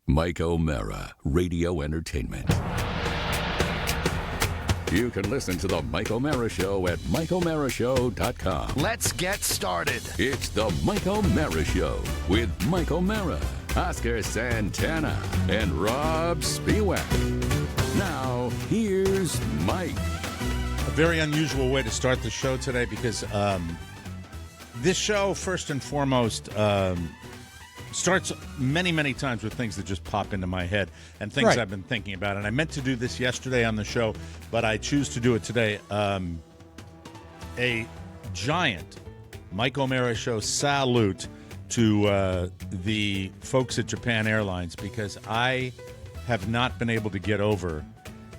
Mike O'Mara, Radio Entertainment. You can listen to the Mike O'Mara Show at MikeO'MaraShow.com. Let's get started. It's the Mike O'Mara Show with Mike O'Mara, Oscar Santana, and Rob Spiewak. Now, here's Mike. A very unusual way to start the show today because this show, first and foremost, starts many, many times with things that just pop into my head and things I've been thinking about. And I meant to do this yesterday on the show, but I choose to do it today. A giant Mike O'Mara Show salute to the folks at Japan Airlines, because I have not been able to get over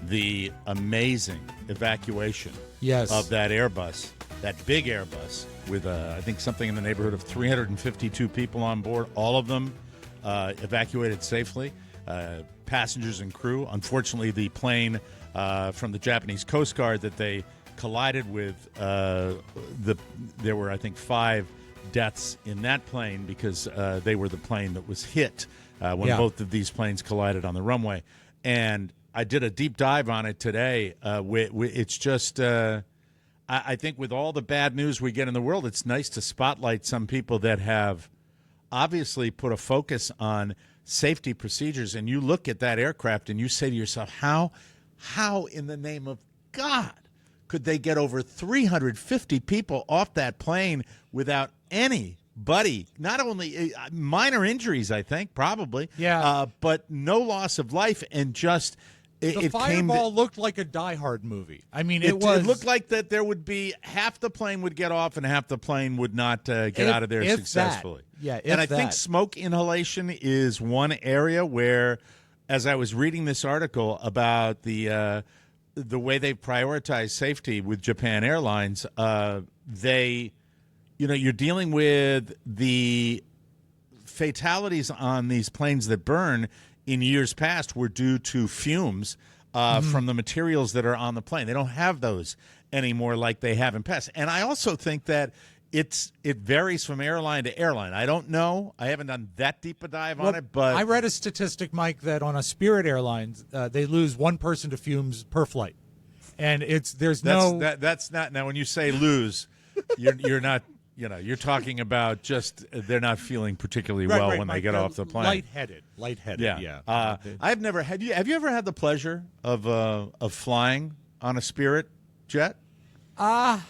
the amazing evacuation of that Airbus, that big Airbus, with I think something in the neighborhood of 352 people on board, all of them evacuated safely, passengers and crew. Unfortunately, the plane from the Japanese Coast Guard that they collided with, there were, I think, 5 deaths in that plane because they were the plane that was hit when both of these planes collided on the runway. And I did a deep dive on it today. It's just... I think with all the bad news we get in the world, it's nice to spotlight some people that have obviously put a focus on safety procedures. And you look at that aircraft and you say to yourself, how in the name of God could they get over 350 people off that plane without anybody, not only minor injuries, I think, probably, but no loss of life, and just... The Fireball looked like a Die Hard movie. I mean, it looked like that there would be half the plane would get off and half the plane would not get out of there successfully. I think smoke inhalation is one area where, as I was reading this article about the way they prioritize safety with Japan Airlines, you're dealing with the fatalities on these planes that burn in years past were due to fumes from the materials that are on the plane. They don't have those anymore like they have in past. And I also think that it varies from airline to airline. I don't know. I haven't done that deep a dive on it, but I read a statistic, Mike, that on a Spirit Airlines, they lose one person to fumes per flight. And that's not, now when you say lose, you're not, you're talking about just they're not feeling particularly well when they get off the plane. Lightheaded. Yeah. I've never had. Have you ever had the pleasure of flying on a Spirit jet? No. I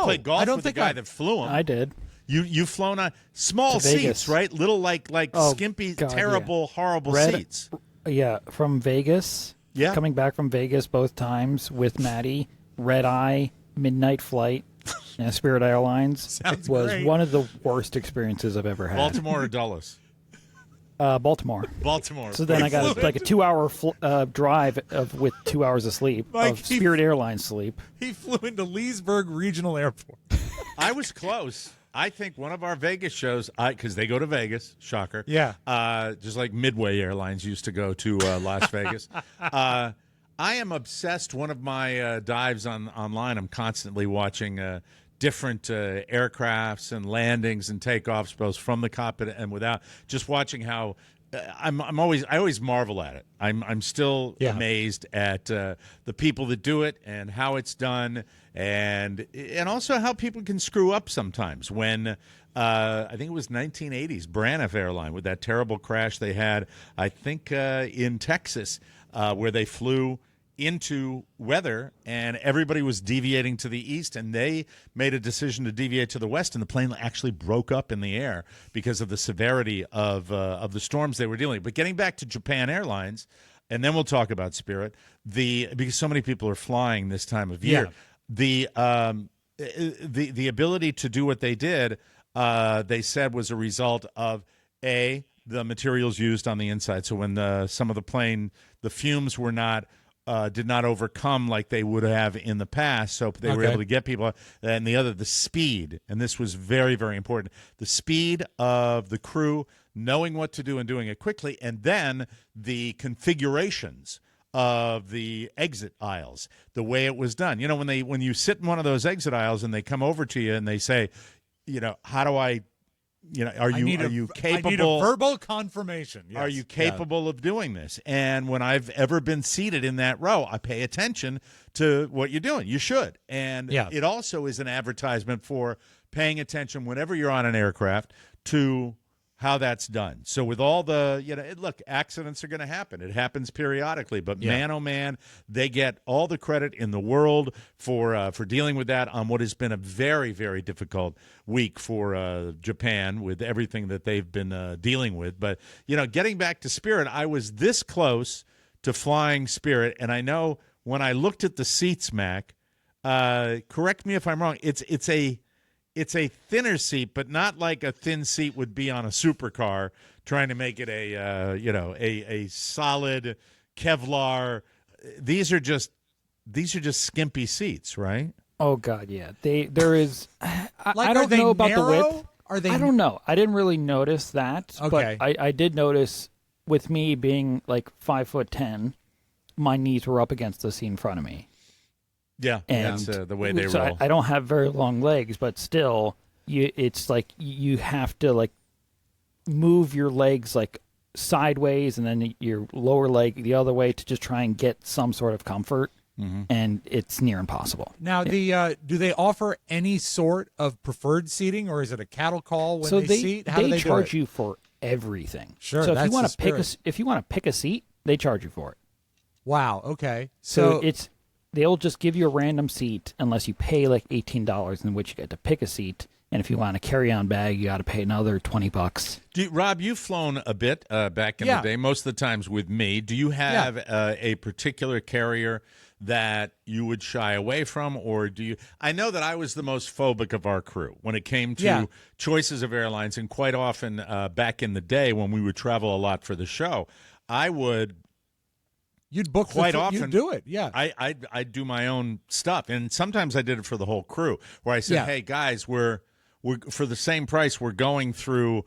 played golf with the guy that flew them. I did. You've flown on small seats, right? Little skimpy, terrible, horrible seats. Yeah, from Vegas. Yeah, coming back from Vegas both times with Maddie. Red eye, midnight flight. Spirit Airlines was one of the worst experiences I've ever had. Baltimore or Dulles? Baltimore. So then I got like a 2-hour drive with 2 hours of sleep, of Spirit Airlines sleep. He flew into Leesburg Regional Airport. I was close. I think one of our Vegas shows, because they go to Vegas, shocker. Yeah. Just like Midway Airlines used to go to Las Vegas. I am obsessed. One of my dives online, I'm constantly watching different aircrafts and landings and takeoffs, both from the cockpit and without. Just watching how I always marvel at it. I'm still amazed at the people that do it and how it's done, and also how people can screw up sometimes. When I think it was 1980s Braniff Airline with that terrible crash they had, I think in Texas, where they flew into weather and everybody was deviating to the east, and they made a decision to deviate to the west, and the plane actually broke up in the air because of the severity of the storms they were dealing with. But getting back to Japan Airlines, and then we'll talk about Spirit, because so many people are flying this time of year, the ability to do what they did, they said, was a result of the materials used on the inside. So when some of the plane, the fumes were not did not overcome like they would have in the past, so they were able to get people. And the speed, and this was very, very important, the speed of the crew knowing what to do and doing it quickly, and then the configurations of the exit aisles, the way it was done. When you sit in one of those exit aisles and they come over to you and they say, how do I are you capable? I need a verbal confirmation. Yes. Are you capable of doing this? And when I've ever been seated in that row, I pay attention to what you're doing. You should. And it also is an advertisement for paying attention whenever you're on an aircraft to how that's done. So with all the, look, accidents are going to happen. It happens periodically. But man, oh man, they get all the credit in the world for dealing with that on what has been a very, very difficult week for Japan with everything that they've been dealing with. But, getting back to Spirit, I was this close to flying Spirit. And I know when I looked at the seats, Mac, correct me if I'm wrong, it's a thinner seat, but not like a thin seat would be on a supercar, trying to make it a solid Kevlar. These are just skimpy seats, right? Oh God, yeah. There is. I don't know about narrow? The width. Are they? I don't know. I didn't really notice that, okay. But I did notice with me being like 5'10", my knees were up against the seat in front of me. Yeah, and that's the way they roll. I don't have very long legs, but still, it's like you have to like move your legs like sideways and then your lower leg the other way to just try and get some sort of comfort, and it's near impossible. Now, do they offer any sort of preferred seating, or is it a cattle call when they seat? How do they charge do it? you for everything. Sure, so that's if you want to pick a seat, they charge you for it. Wow. Okay. So they'll just give you a random seat unless you pay like $18, in which you get to pick a seat. And if you want a carry-on bag, you got to pay another $20. Rob, you've flown a bit back in the day, most of the times with me. Do you have a particular carrier that you would shy away from, or do you? I know that I was the most phobic of our crew when it came to choices of airlines, and quite often back in the day when we would travel a lot for the show, I would. You'd book quite often. You'd do it, yeah. I'd do my own stuff, and sometimes I did it for the whole crew. Where I said, "Hey guys, we're for the same price. We're going through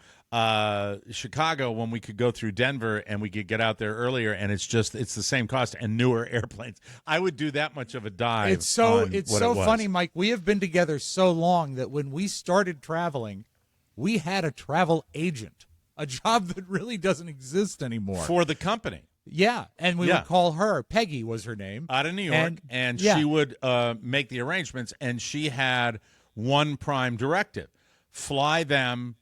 Chicago when we could go through Denver, and we could get out there earlier, and it's the same cost and newer airplanes." I would do that much of a dive. It's so funny, Mike. We have been together so long that when we started traveling, we had a travel agent, a job that really doesn't exist anymore for the company. Yeah, and we would call her. Peggy was her name. Out of New York, and she would make the arrangements, and she had one prime directive: fly them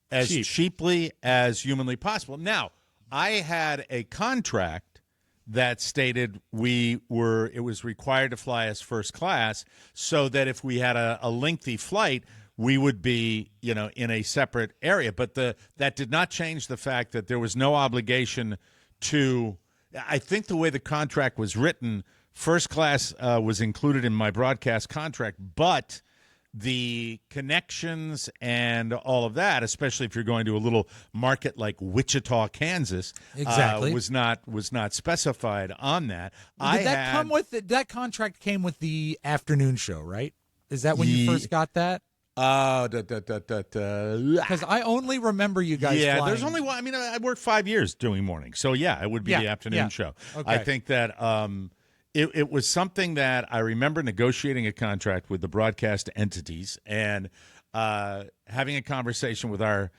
as cheaply as humanly possible. Now, I had a contract that stated it was required to fly us first class, so that if we had a lengthy flight, we would be, in a separate area. But that did not change the fact that there was no obligation to, I think the way the contract was written, first class was included in my broadcast contract, but the connections and all of that, especially if you're going to a little market like Wichita, Kansas, was not specified on that. That contract came with the afternoon show, right? Is that when you first got that? Because I only remember you guys flying. There's only one. I mean, I worked 5 years doing morning. So, it would be the afternoon show. Okay. I think that it was something that I remember negotiating a contract with the broadcast entities and having a conversation with our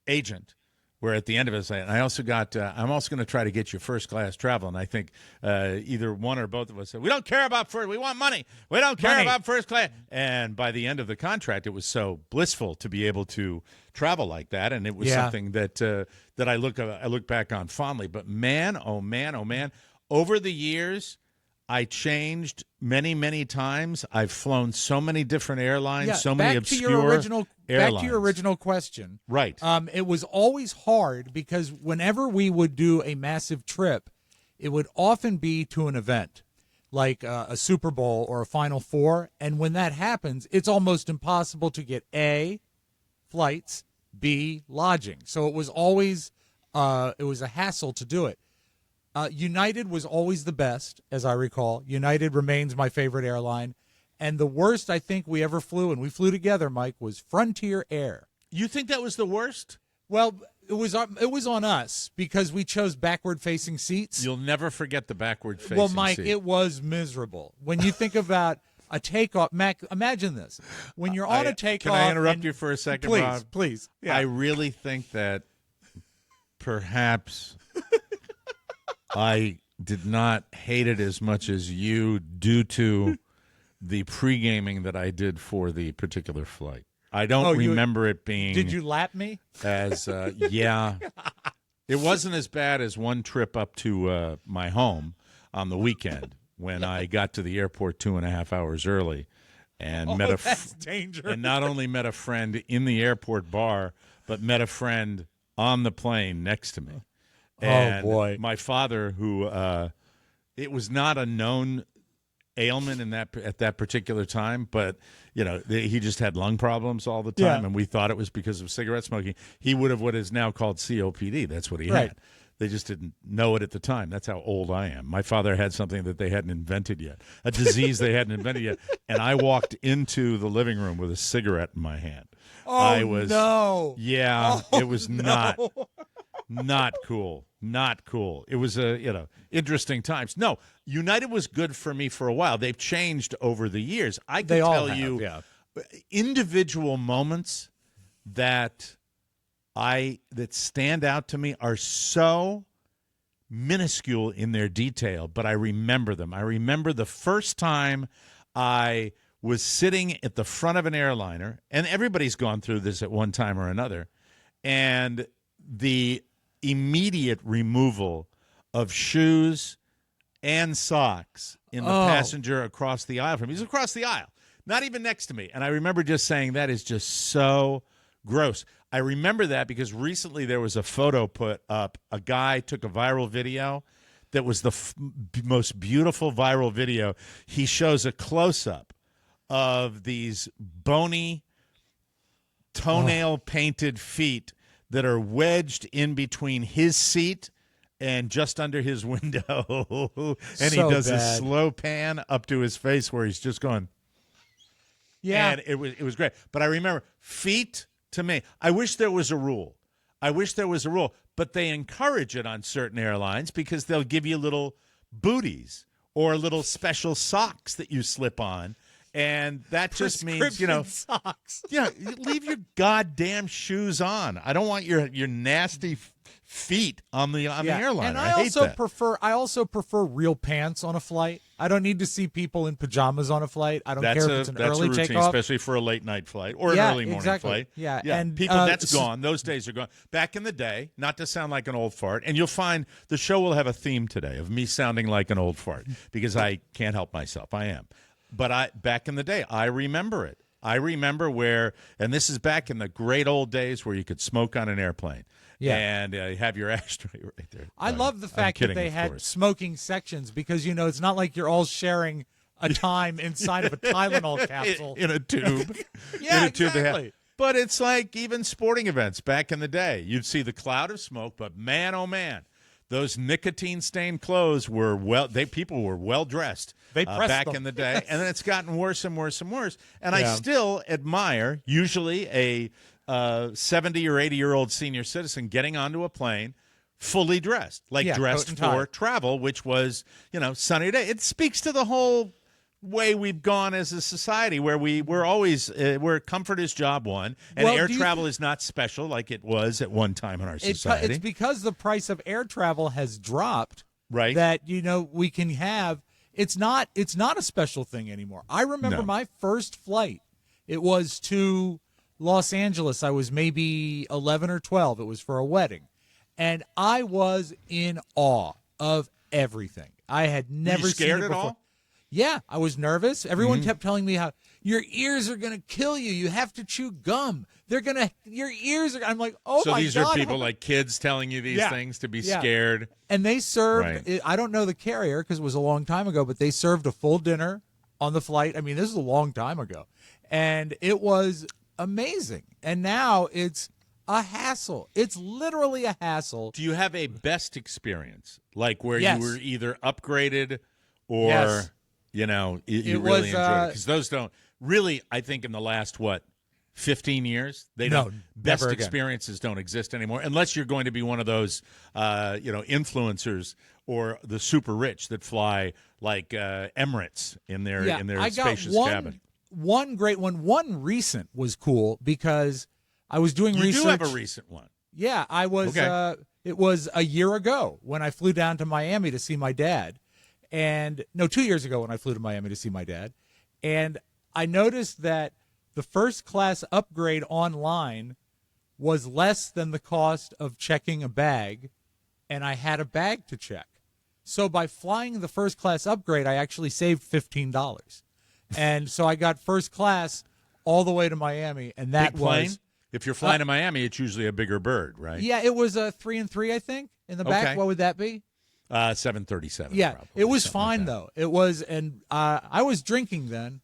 agent, where at the end of it, and I also got, I'm also going to try to get you first class travel. And I think either one or both of us said, we don't care about first, we want money. We don't care about first class. And by the end of the contract, it was so blissful to be able to travel like that. And it was something that I look back on fondly. But man, oh man, over the years, I changed many, many times. I've flown so many different airlines, so many obscure airlines. Back to your original question. Right. It was always hard because whenever we would do a massive trip, it would often be to an event like a Super Bowl or a Final Four. And when that happens, it's almost impossible to get A, flights, B, lodging. So it was always it was a hassle to do it. United was always the best, as I recall. United remains my favorite airline. And the worst I think we ever flew, and we flew together, Mike, was Frontier Air. You think that was the worst? Well, it was on us because we chose backward-facing seats. You'll never forget the backward-facing Well, Mike, seat. it was miserable. When you think about a takeoff. Mac, imagine this: when you're on a takeoff. Can I interrupt you for a second, please, Rob? Please. Yeah. I really think that perhaps I did not hate it as much as you due to the pre-gaming that I did for the particular flight. I don't remember it being. Did you lap me? As yeah, it wasn't as bad as one trip up to my home on the weekend when I got to the airport 2.5 hours early and met that's dangerous. and not only met a friend in the airport bar, but met a friend on the plane next to me. And boy, my father, who it was not a known ailment at that particular time, but he just had lung problems all the time, and we thought it was because of cigarette smoking. He would have what is now called COPD. That's what he had. They just didn't know it at the time. That's how old I am. My father had something that they hadn't invented yet, a disease they hadn't invented yet, and I walked into the living room with a cigarette in my hand. No! Yeah, it was not cool. Not cool. It was interesting times. No, United was good for me for a while. They've changed over the years. I can tell you individual moments that stand out to me are so minuscule in their detail, but I remember them. I remember the first time I was sitting at the front of an airliner, and everybody's gone through this at one time or another, and the immediate removal of shoes and socks in the passenger across the aisle from me. He's across the aisle, not even next to me. And I remember just saying, that is just so gross. I remember that because recently there was a photo put up. A guy took a viral video that was the most beautiful viral video. He shows a close-up of these bony, toenail-painted feet that are wedged in between his seat and just under his window. And he does a slow pan up to his face where he's just going. Yeah. And it was great. But I remember feet to me. I wish there was a rule. But they encourage it on certain airlines because they'll give you little booties or little special socks that you slip on. And that just means, socks. Leave your goddamn shoes on. I don't want your nasty feet on the airline. And I hate that. I also prefer real pants on a flight. I don't need to see people in pajamas on a flight. I don't care if it's an early routine, takeoff, especially for a late night flight or an early morning flight. Yeah, and people, that's gone. Those days are gone. Back in the day, not to sound like an old fart, and you'll find the show will have a theme today of me sounding like an old fart because I can't help myself. I am. But back in the day, I remember it. I remember and this is back in the great old days where you could smoke on an airplane and have your ashtray right there. I love the fact that they had smoking sections because, it's not like you're all sharing a time inside of a Tylenol capsule. In a tube. Exactly. But it's like even sporting events back in the day. You'd see the cloud of smoke, but man, oh man, those nicotine-stained clothes were people were well-dressed back in the day. And then it's gotten worse and worse and worse. And I still admire usually a 70 or 80-year-old senior citizen getting onto a plane fully dressed, dressed for travel, which was, sunny day. It speaks to the whole way we've gone as a society where we're always where comfort is job one, and air travel is not special like it was at one time in our society. It's because the price of air travel has dropped, right? That we can have. It's not a special thing anymore. I remember my first flight. It was to Los Angeles. I was maybe 11 or 12. It was for a wedding, and I was in awe of everything. I had never seen it before. At all? Yeah, I was nervous. Everyone kept telling me how your ears are going to kill you. You have to chew gum. Your ears are. I'm like, oh my God. So these are people like kids telling you these things to be scared. And they served, I don't know the carrier because it was a long time ago, but they served a full dinner on the flight. I mean, this is a long time ago. And it was amazing. And now it's a hassle. It's literally a hassle. Do you have a best experience? Like where you were either upgraded or... you really enjoyed it. Because those don't really, I think in the last, 15 years. They No, don't. Best never again. experiences don't exist anymore unless you're going to be one of those, influencers or the super rich that fly like Emirates in their spacious cabin. One great one. One recent was cool because I was doing You research. do have a recent one. Yeah, I was. Okay. It was a year ago when I flew down to Miami to see my dad, and no, 2 years ago when I flew to Miami to see my dad, and I noticed that the first class upgrade online was less than the cost of checking a bag, and I had a bag to check. So by flying the first class upgrade, I actually saved $15, and so I got first class all the way to Miami, and that Big plane? was. If you're flying to Miami, it's usually a bigger bird, right? Yeah, it was a 3 and 3, I think, in the back. Okay. What would that be? 737. Yeah, probably, it was something fine like that. though. It was, and I was drinking then,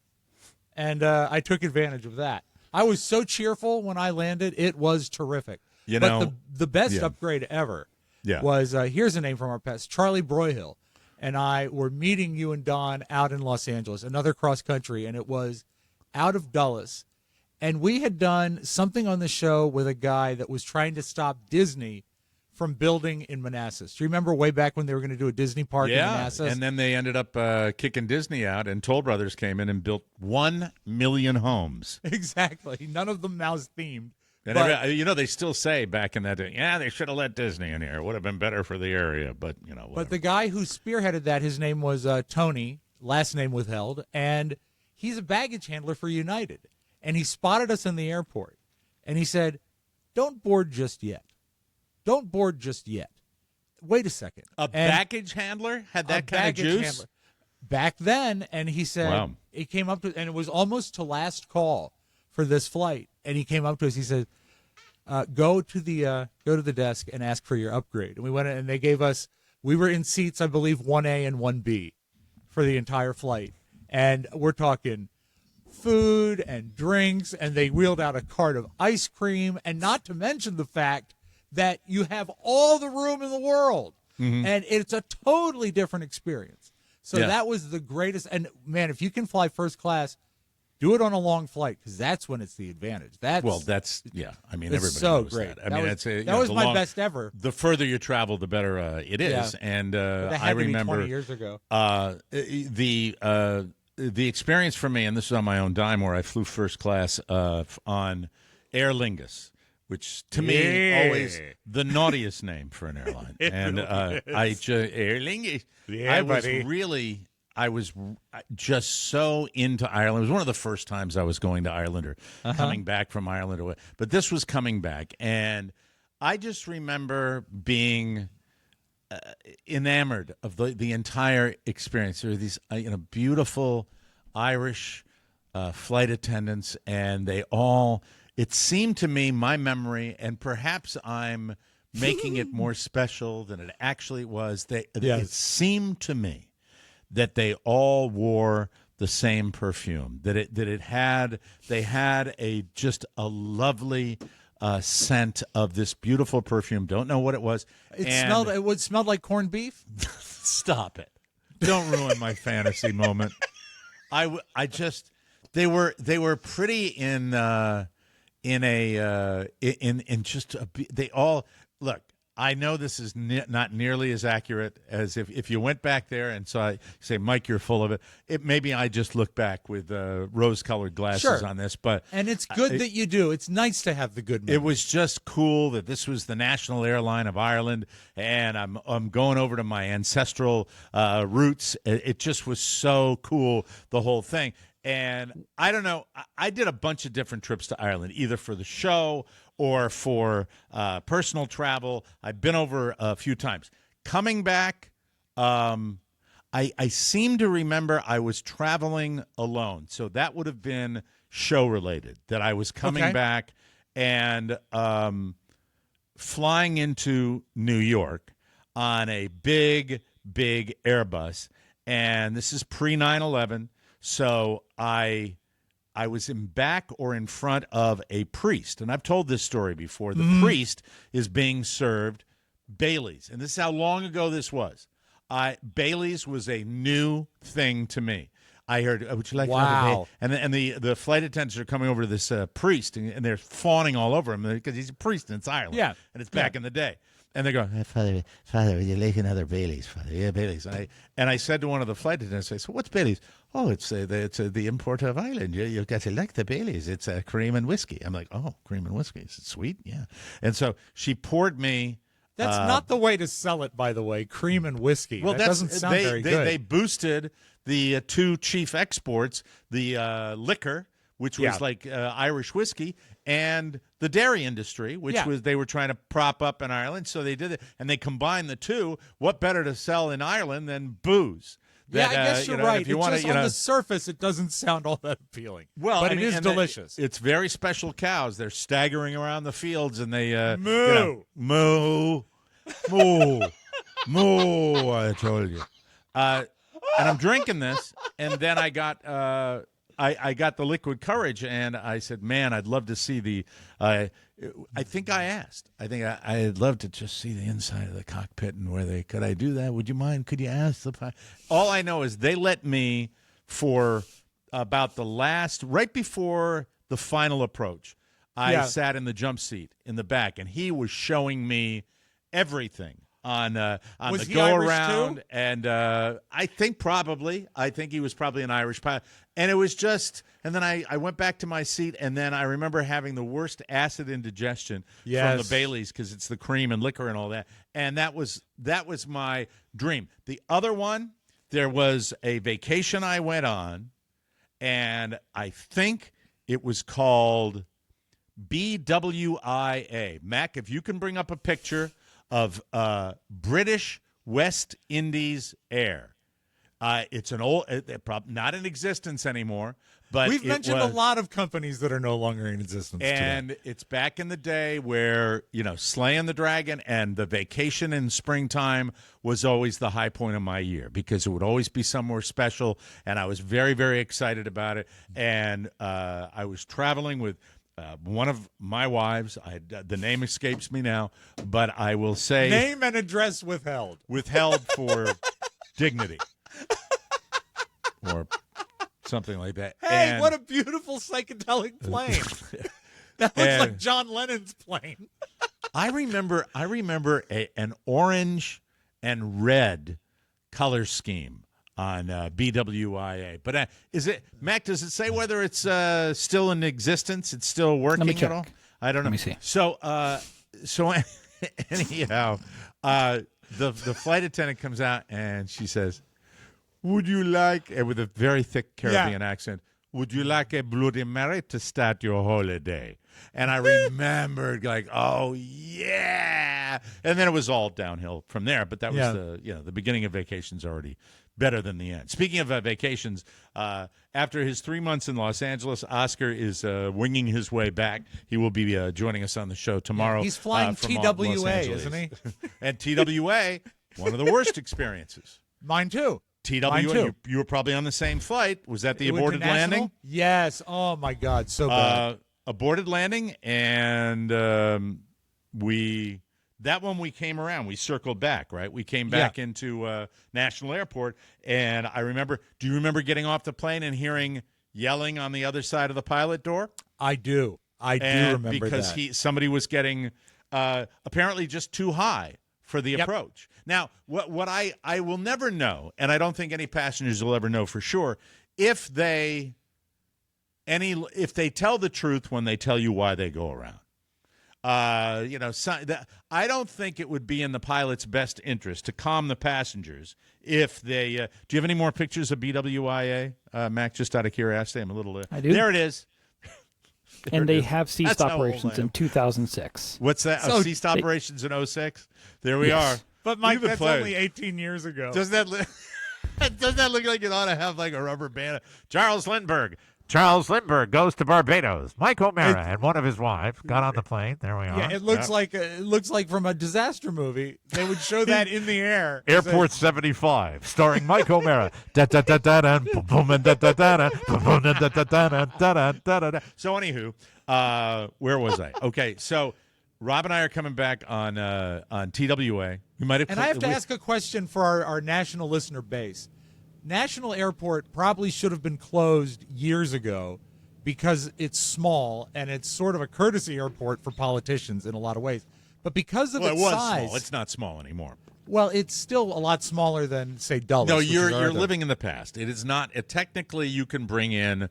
and I took advantage of that. I was so cheerful when I landed; it was terrific. You but know, the best yeah. upgrade ever Yeah. was here's a name from our past. Charlie Broyhill and I were meeting you and Don out in Los Angeles, another cross country, and it was out of Dulles. And we had done something on the show with a guy that was trying to stop Disney from building in Manassas. Do you remember way back when they were going to do a Disney park in Manassas? And then they ended up kicking Disney out, and Toll Brothers came in and built 1 million homes. Exactly. None of them mouse themed. And But- they still say back in that day, they should have let Disney in here. It would have been better for the area, but, whatever. But the guy who spearheaded that, his name was Tony, last name withheld, and he's a baggage handler for United. And he spotted us in the airport, and he said, "Don't board just yet. Don't board just yet. Wait a second." Baggage handler had that kind of juice? Handler. Back then, and he said, Wow. he came up to, and it was almost to last call for this flight, and he came up to us, he said, go to the desk and ask for your upgrade. And we went in, and they gave us, we were in seats, I believe, 1A and 1B for the entire flight. And we're talking food and drinks, and they wheeled out a cart of ice cream, and not to mention the fact that you have all the room in the world. And it's a totally different experience. So Yeah. that was the greatest. And, man, if you can fly first class, do it on a long flight, because that's when it's the advantage. I mean, it's everybody so knows great. that. I mean, That was my best ever. The further you travel, the better it is. Yeah. And That had I to be remember 20 years ago. The experience for me, and this is on my own dime, where I flew first class on Aer Lingus, which to me always the naughtiest name for an airline. And Aer Lingus. Yeah, I was just so into Ireland. It was one of the first times I was going to Ireland or coming back from Ireland. But this was coming back, and I just remember being enamored of the entire experience. There were these beautiful Irish flight attendants, and they all, it seemed to me, my memory, and perhaps I'm making it more special than it actually was, it seemed to me that they all wore the same perfume, they had just a lovely scent of this beautiful perfume. Don't know what it was. It smelled like corned beef. Stop it! Don't ruin my fantasy moment. They were pretty in just they all look. I know this is not nearly as accurate as if you went back there and saw, say, Mike, you're full of it. Maybe I just look back with rose-colored glasses on this, And it's good that you do. It's nice to have the good memory. It was just cool that this was the national airline of Ireland, and I'm going over to my ancestral roots. It just was so cool, the whole thing. And I don't know, I did a bunch of different trips to Ireland, either for the show or for personal travel. I've been over a few times. Coming back, I seem to remember I was traveling alone. So that would have been show-related, that I was coming back and flying into New York on a big, big Airbus. And this is pre-9/11. So I was in back or in front of a priest. And I've told this story before. The priest is being served Baileys. And this is how long ago this was. Baileys was a new thing to me. I heard, would you like Wow. another Bailey? And the flight attendants are coming over to this priest, and they're fawning all over him because he's a priest and it's Ireland. Yeah. And it's back in the day. And they go, Father, would you like another Bailey's, Father? Yeah, Bailey's. And I said to one of the flight attendants, I said, what's Bailey's? Oh, it's the import of Ireland. You've got to like the Bailey's. It's cream and whiskey. I'm like, oh, cream and whiskey. Is it sweet? Yeah. And so she poured me. That's not the way to sell it, by the way. Cream and whiskey. Well, that doesn't sound very good. They boosted the two chief exports, the liquor, which was like Irish whiskey, and the dairy industry, which was they were trying to prop up in Ireland. So they did it, and they combined the two. What better to sell in Ireland than booze? I guess you're right. If you It's wanna, just on the surface, it doesn't sound all that appealing. Well, but I mean, it is and delicious. It's very special cows. They're staggering around the fields, and they Moo. moo, moo, moo. I told you. And I'm drinking this, and then I got I got the liquid courage, and I said, "Man, I'd love to see the." I think I asked. I think I'd love to just see the inside of the cockpit and where they could. I do that? Would you mind? Could you ask the pilot? All I know is they let me for about the last, right before the final approach. I sat in the jump seat in the back, and he was showing me everything on the go around, and I think he was probably an Irish pilot, and it was just, and then I went back to my seat, and then I remember having the worst acid indigestion from the Baileys because it's the cream and liquor and all that, and that was my dream. The other one, there was a vacation I went on, and I think it was called BWIA. Mac, if you can bring up a picture of British West Indies Air. It's an old, not in existence anymore. But we've mentioned a lot of companies that are no longer in existence and today. It's back in the day where, slaying the dragon and the vacation in springtime was always the high point of my year because it would always be somewhere special, and I was very, very excited about it. And I was traveling with one of my wives. The name escapes me now, but I will say name and address withheld. Withheld for dignity, or something like that. Hey, what a beautiful psychedelic plane! That looks like John Lennon's plane. I remember an orange and red color scheme on BWIA. But is it, Mac, does it say whether it's still in existence? It's still working Let me check. at all? I don't know. Let me see. So anyhow, the flight attendant comes out and she says, would you like, with a very thick Caribbean accent, would you like a Bloody Mary to start your holiday? And I remembered oh, yeah. And then it was all downhill from there. But that was the beginning of vacation's already better than the end. Speaking of vacations, after his 3 months in Los Angeles, Oscar is winging his way back. He will be joining us on the show tomorrow. He's flying from TWA, Los Angeles. isn't he? And TWA, one of the worst experiences. Mine too. TWA, you were probably on the same flight. Was that the aborted landing? Yes. Oh, my God. So bad. Aborted landing, and that one we came around. We circled back, right? We came back into National Airport, and I remember, do you remember getting off the plane and hearing yelling on the other side of the pilot door? I do. I do remember because that. Somebody was getting apparently just too high for the approach. Now, what I will never know, and I don't think any passengers will ever know for sure, if they tell the truth when they tell you why they go around. I don't think it would be in the pilot's best interest to calm the passengers if they. Do you have any more pictures of BWIA, Mac? Just out of curiosity, I'm a little. I do. There it is. And they have ceased operations in 2006. What's that? Ceased operations in 2006? There we are. But Mike, that's only 18 years ago. Doesn't that look like it ought to have like a rubber band? Charles Lindbergh goes to Barbados. Mike O'Mara and one of his wives got on the plane. There we are. Yeah, it looks like from a disaster movie. They would show that in the air. Airport 75, starring Mike O'Mara. So anywho, where was I? Okay, so Rob and I are coming back on TWA. We might have, and I have to ask a question for our national listener base. National Airport probably should have been closed years ago because it's small and it's sort of a courtesy airport for politicians in a lot of ways. But because of Well, its it was size, small. It's not small anymore. well, it's still a lot smaller than, say, Dulles. No, which is you're our other- living in the past. It is not. Technically, you can bring in,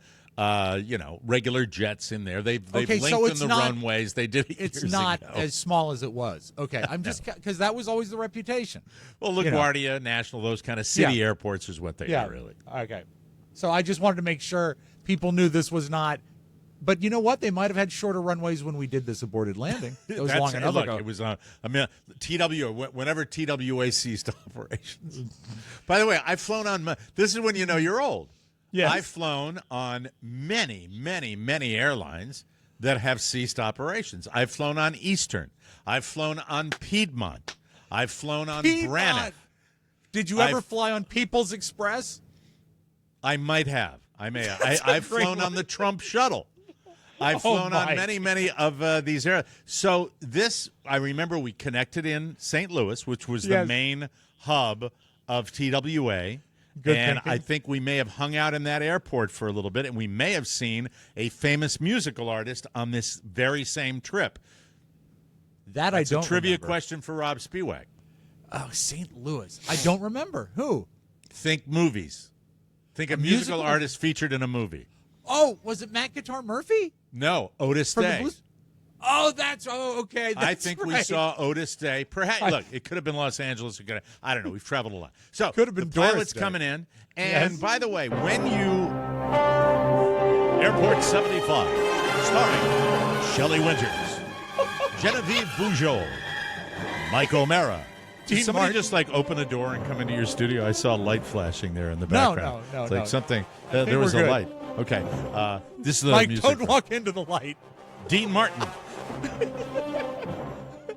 regular jets in there. They've Okay, so lengthened it's the not- runways. They did it It's years not ago. as small as it was. Okay, I'm just because that was always the reputation. Well, you know. LaGuardia, National, those kind of city Yeah. airports is what they are, really. Okay. So I just wanted to make sure people knew this was not. But you know what? They might have had shorter runways when we did this aborted landing. It was long enough ago. It was, whenever TWA ceased operations. By the way, I've flown on, this is when you know you're old. Yes. I've flown on many, many, many airlines that have ceased operations. I've flown on Eastern. I've flown on Piedmont. I've flown on Piedmont. Braniff. Did you ever fly on People's Express? I might have. I may have. I've great flown on the Trump shuttle. I've Oh, flown on my. many, many of these airlines. So this, I remember we connected in St. Louis, which was the Yes. main hub of TWA. Good and thinking. I think we may have hung out in that airport for a little bit, and we may have seen a famous musical artist on this very same trip. That That's I don't a trivia remember. question for Rob Spiewak. Oh, St. Louis. I don't remember. Who? Think movies. Think a musical artist featured in a movie. Oh, was it Matt Guitar Murphy? No, Otis From the Day. Blues? Oh, okay. I That's think we right. saw Otis Day. Perhaps look, it could have been Los Angeles. I don't know. We've traveled a lot. So Could have been the pilot's Doris Day. coming in. And Yes. by the way, when you Airport 75, starring Shelley Winters, Genevieve Bujold, Mike O'Mara. Did Dean somebody Martin. just like open a door and come into your studio? I saw light flashing there in the background. no, It's like no. something. think There was we're a good. light. Okay. This is the Mike, music. don't walk into the light. Dean Martin.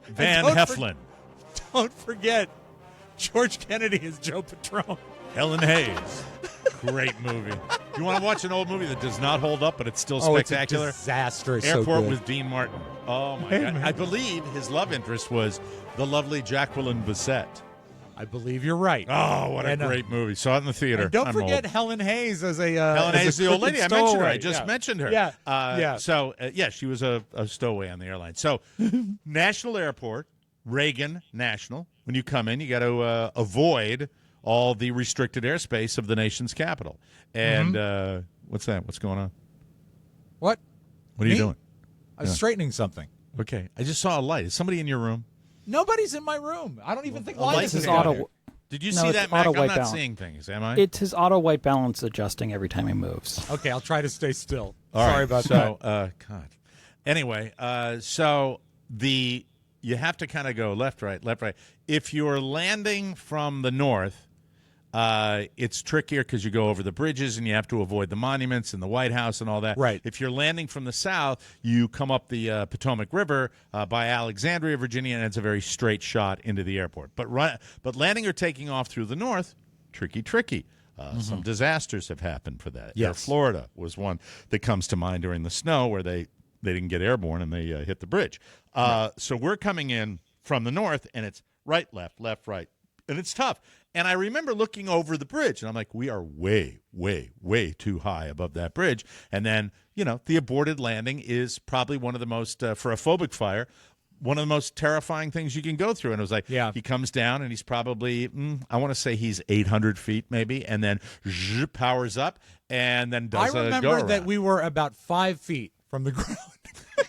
Van don't Heflin. Don't forget, George Kennedy is Joe Patrone. Ellen Hayes. Great movie. You want to watch an old movie that does not hold up, but it's still Oh, it's a spectacular? disaster. It's Airport so good. with Dean Martin. Oh, my Hey, God. man. I believe his love interest was the lovely Jacqueline Bisset. I believe you're right. Oh, what a And, great movie. Saw it in the theater. And don't I'm forget old. Helen Hayes as a Helen as Hayes, a the old crooked lady. I mentioned her. I stowaway. just Yeah. mentioned her. Yeah. Yeah. Yeah. She was a stowaway on the airline. So, National Airport, Reagan National. When you come in, you got to avoid all the restricted airspace of the nation's capital. And what's that? What's going on? What? What are you Me? doing? I was straightening something. Okay. I just saw a light. Is somebody in your room? Nobody's in my room. I don't even think light lights is are on. down here. Did you No, see it's that, Mac? auto I'm white not balance. seeing things, am I? It's his auto white balance adjusting every time he moves. Okay, I'll try to stay still. All right, Sorry about so, that. God. Anyway, you have to kind of go left, right, left, right. If you're landing from the north, it's trickier because you go over the bridges and you have to avoid the monuments and the White House and all that. Right. If you're landing from the south, you come up the Potomac River by Alexandria, Virginia, and it's a very straight shot into the airport. But landing or taking off through the north, tricky. Some disasters have happened for that. Air Yes. Florida was one that comes to mind during the snow where they didn't get airborne and they hit the bridge. So we're coming in from the north, and it's right, left, right. And it's tough. And I remember looking over the bridge, and I'm like, we are way, way, way too high above that bridge. And then, the aborted landing is probably one of the most, for a phobic flyer, one of the most terrifying things you can go through. And it was like, Yeah. he comes down, and he's probably, I want to say he's 800 feet maybe, and then powers up, and then does I a remember go-around. that we were about 5 feet from the ground.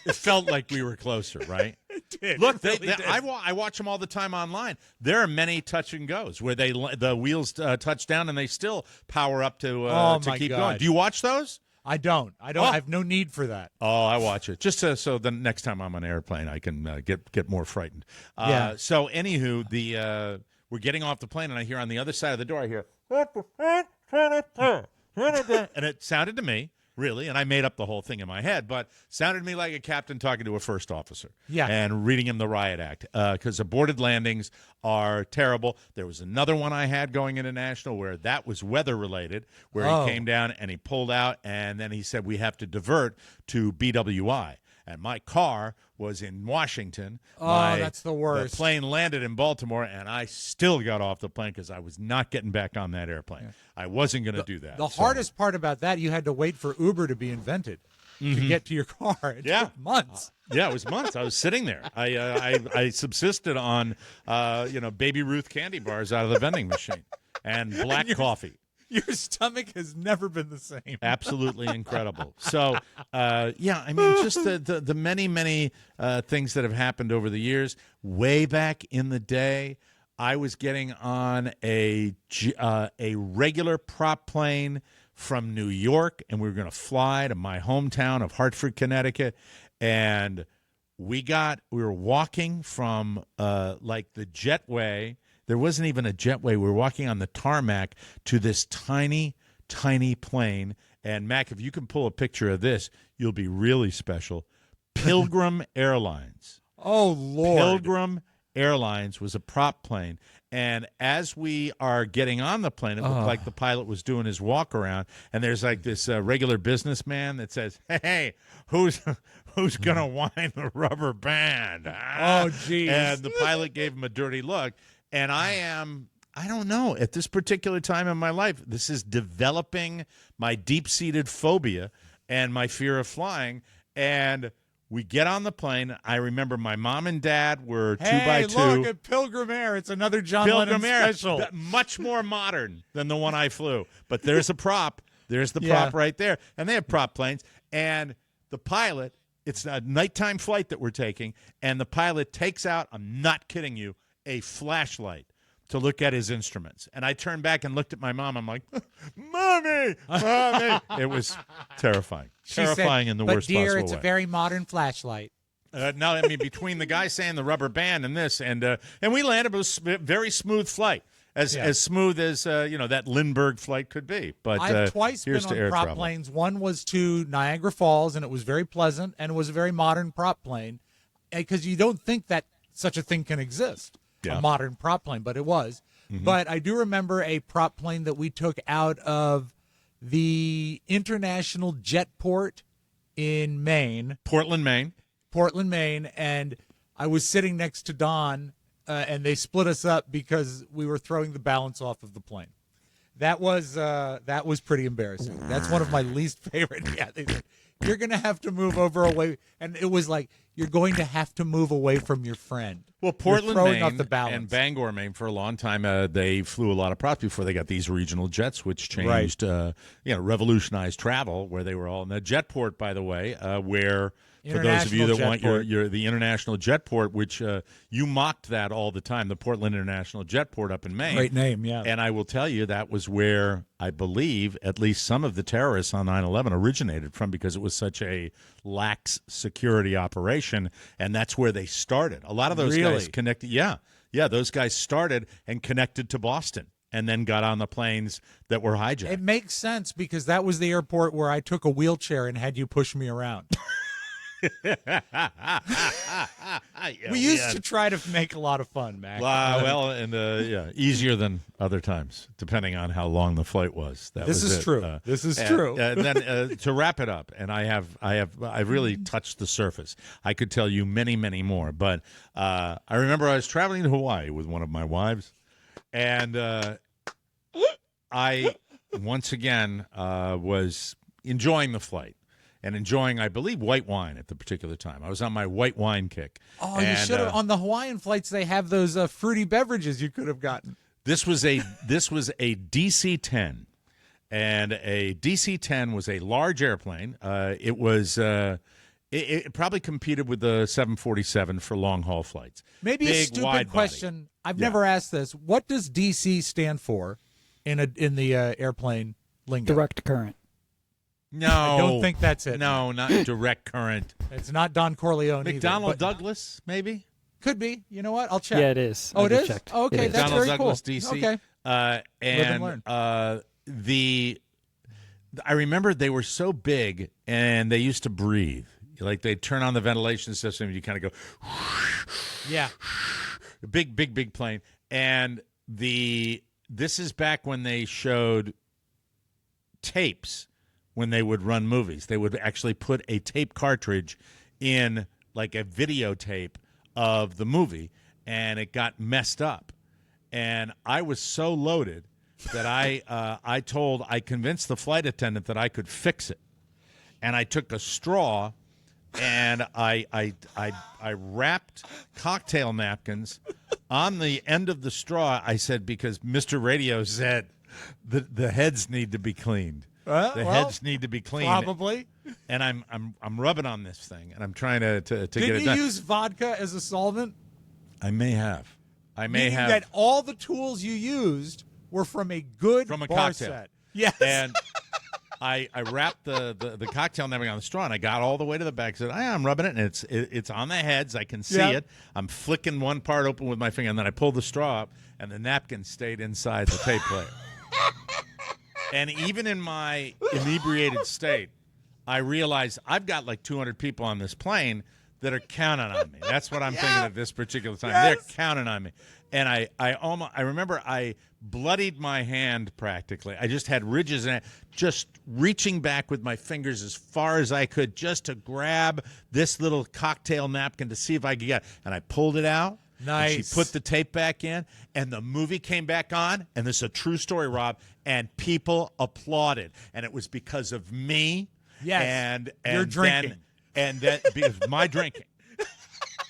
It felt like we were closer, right? Look, I watch them all the time online. There are many touch and goes where the wheels touch down and they still power up to my keep God. going. Do you watch those? I don't. I have no need for that. Oh, I watch it just so the next time I'm on an airplane, I can get more frightened. Yeah. So, anywho, we're getting off the plane, and I hear on the other side of the door, I hear, and it sounded to me. Really, and I made up the whole thing in my head, but sounded to me like a captain talking to a first officer. Yeah. And reading him the riot act, because aborted landings are terrible. There was another one I had going into National where that was weather-related, where he came down and he pulled out, and then he said, we have to divert to BWI. and my car was in Washington. Oh, that's the worst. The plane landed in Baltimore, and I still got off the plane because I was not getting back on that airplane. Yeah. I wasn't going to do that. The hardest part about that, you had to wait for Uber to be invented to get to your car. It took months. Yeah, it was months. I was sitting there. I subsisted on Baby Ruth candy bars out of the vending machine and black coffee. Your stomach has never been the same. Absolutely incredible. So, just the many, many things that have happened over the years. Way back in the day, I was getting on a regular prop plane from New York, and we were going to fly to my hometown of Hartford, Connecticut, and we were walking from the jetway. There wasn't even a jetway. We were walking on the tarmac to this tiny, tiny plane. And, Mac, if you can pull a picture of this, you'll be really special. Pilgrim Airlines. Oh, Lord. Pilgrim Airlines was a prop plane. And as we are getting on the plane, it looked like the pilot was doing his walk around. And there's like this regular businessman that says, hey, who's going to wind the rubber band? Oh, geez. And the pilot gave him a dirty look. And I don't know, at this particular time in my life, this is developing my deep-seated phobia and my fear of flying. And we get on the plane. I remember my mom and dad were 2x2. Hey, look at Pilgrim Air. It's another John Lennon special. Much more modern than the one I flew. But there's a prop. There's the prop right there. And they have prop planes. And the pilot, it's a nighttime flight that we're taking, and the pilot takes out, I'm not kidding you, a flashlight to look at his instruments. And I turned back and looked at my mom. I'm like, Mommy! It was terrifying. Terrifying in the worst possible way. But, dear, it's a very modern flashlight. No, I mean, between the guy saying the rubber band and this, and we landed, it was a very smooth flight. As smooth as, that Lindbergh flight could be. But I've twice been on prop planes. One was to Niagara Falls, and it was very pleasant, and it was a very modern prop plane, because you don't think that such a thing can exist. A modern prop plane, but it was. Mm-hmm. But I do remember a prop plane that we took out of the International Jetport in Maine. Portland, Maine. And I was sitting next to Don, and they split us up because we were throwing the balance off of the plane. That was pretty embarrassing. That's one of my least favorite. Yeah, they said, you're going to have to move away. And it was like, you're going to have to move away from your friend. Well, Portland, Maine, and Bangor, Maine, for a long time, they flew a lot of props before they got these regional jets, which changed, revolutionized travel, where they were all in the Jetport, by the way, where for those of you that want the International Jetport, which you mocked that all the time, the Portland International Jetport up in Maine. Great name, yeah. And I will tell you, that was where I believe at least some of the terrorists on 9/11 originated from, because it was such a lax security operation, and that's where they started. A lot of those guys connected. Yeah, those guys started and connected to Boston, and then got on the planes that were hijacked. It makes sense, because that was the airport where I took a wheelchair and had you push me around. We used to try to make a lot of fun, Mac. Easier than other times, depending on how long the flight was. This is true. And then to wrap it up, and I've really touched the surface. I could tell you many, many more, but I remember I was traveling to Hawaii with one of my wives, and I once again was enjoying the flight. And enjoying, I believe, white wine at the particular time. I was on my white wine kick. Oh, you should have. On the Hawaiian flights, they have those fruity beverages you could have gotten. This was a DC-10, and a DC-10 was a large airplane. It was it probably competed with the 747 for long haul flights. Maybe a stupid question. I've never asked this. What does DC stand for in the airplane lingo? Direct current. No. I don't think that's it. No, not direct current. It's not Don Corleone McDonnell either, Douglas, maybe? Could be. You know what? I'll check. Yeah, it is. Oh, it is? Checked. Oh, okay, that's McDonnell very Douglas, cool. DC. Okay. And I remember they were so big, and they used to breathe. Like, they'd turn on the ventilation system, and you kind of go, yeah. Big plane. And this is back when they showed tapes. When they would run movies, they would actually put a tape cartridge in like a videotape of the movie, and it got messed up. And I was so loaded that I convinced the flight attendant that I could fix it. And I took a straw and I wrapped cocktail napkins on the end of the straw. I said, because Mr. Radio said the heads need to be cleaned. Heads need to be cleaned. Probably. And I'm rubbing on this thing, and I'm trying to get it done. Did you use vodka as a solvent? I may have. Meaning that all the tools you used were from a good from a bar cocktail set. Yes. And I wrapped the cocktail napkin on the straw, and I got all the way to the back. Said, I'm rubbing it, and it's on the heads. I can see it. I'm flicking one part open with my finger, and then I pulled the straw up, and the napkin stayed inside the tape player. And even in my inebriated state, I realized I've got like 200 people on this plane that are counting on me. That's what I'm thinking at this particular time. They're counting on me. And I remember I bloodied my hand practically. I just had ridges in it, just reaching back with my fingers as far as I could just to grab this little cocktail napkin to see if I could get it. And I pulled it out. Nice. And she put the tape back in, and the movie came back on, and this is a true story, Rob, and people applauded. And it was because of me. Yes. And you're drinking. And that because my drinking.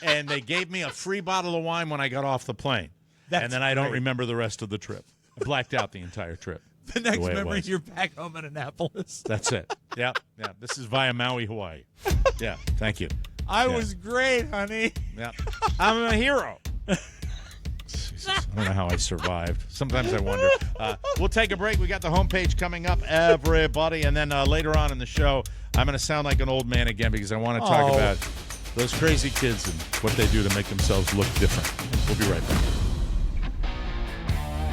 And they gave me a free bottle of wine when I got off the plane. And then I don't remember the rest of the trip. I blacked out the entire trip. The next memory, you're back home in Annapolis. That's it. Yeah. This is via Maui, Hawaii. Yeah, thank you. I was great, honey. Yeah. I'm a hero. Jesus, I don't know how I survived. Sometimes I wonder. We'll take a break. We got the homepage coming up, everybody. And then later on in the show, I'm going to sound like an old man again because I want to talk about those crazy kids and what they do to make themselves look different. We'll be right back.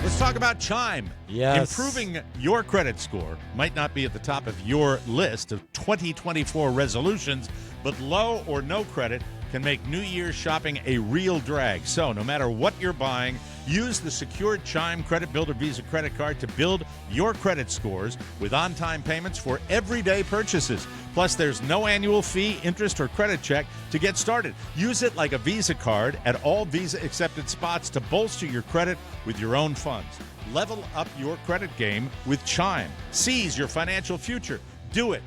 Let's talk about Chime. Yes. Improving your credit score might not be at the top of your list of 2024 resolutions, but low or no credit can make New Year's shopping a real drag. So no matter what you're buying, use the secured Chime Credit Builder Visa credit card to build your credit scores with on-time payments for everyday purchases. Plus, there's no annual fee, interest, or credit check to get started. Use it like a Visa card at all Visa-accepted spots to bolster your credit with your own funds. Level up your credit game with Chime. Seize your financial future. Do it.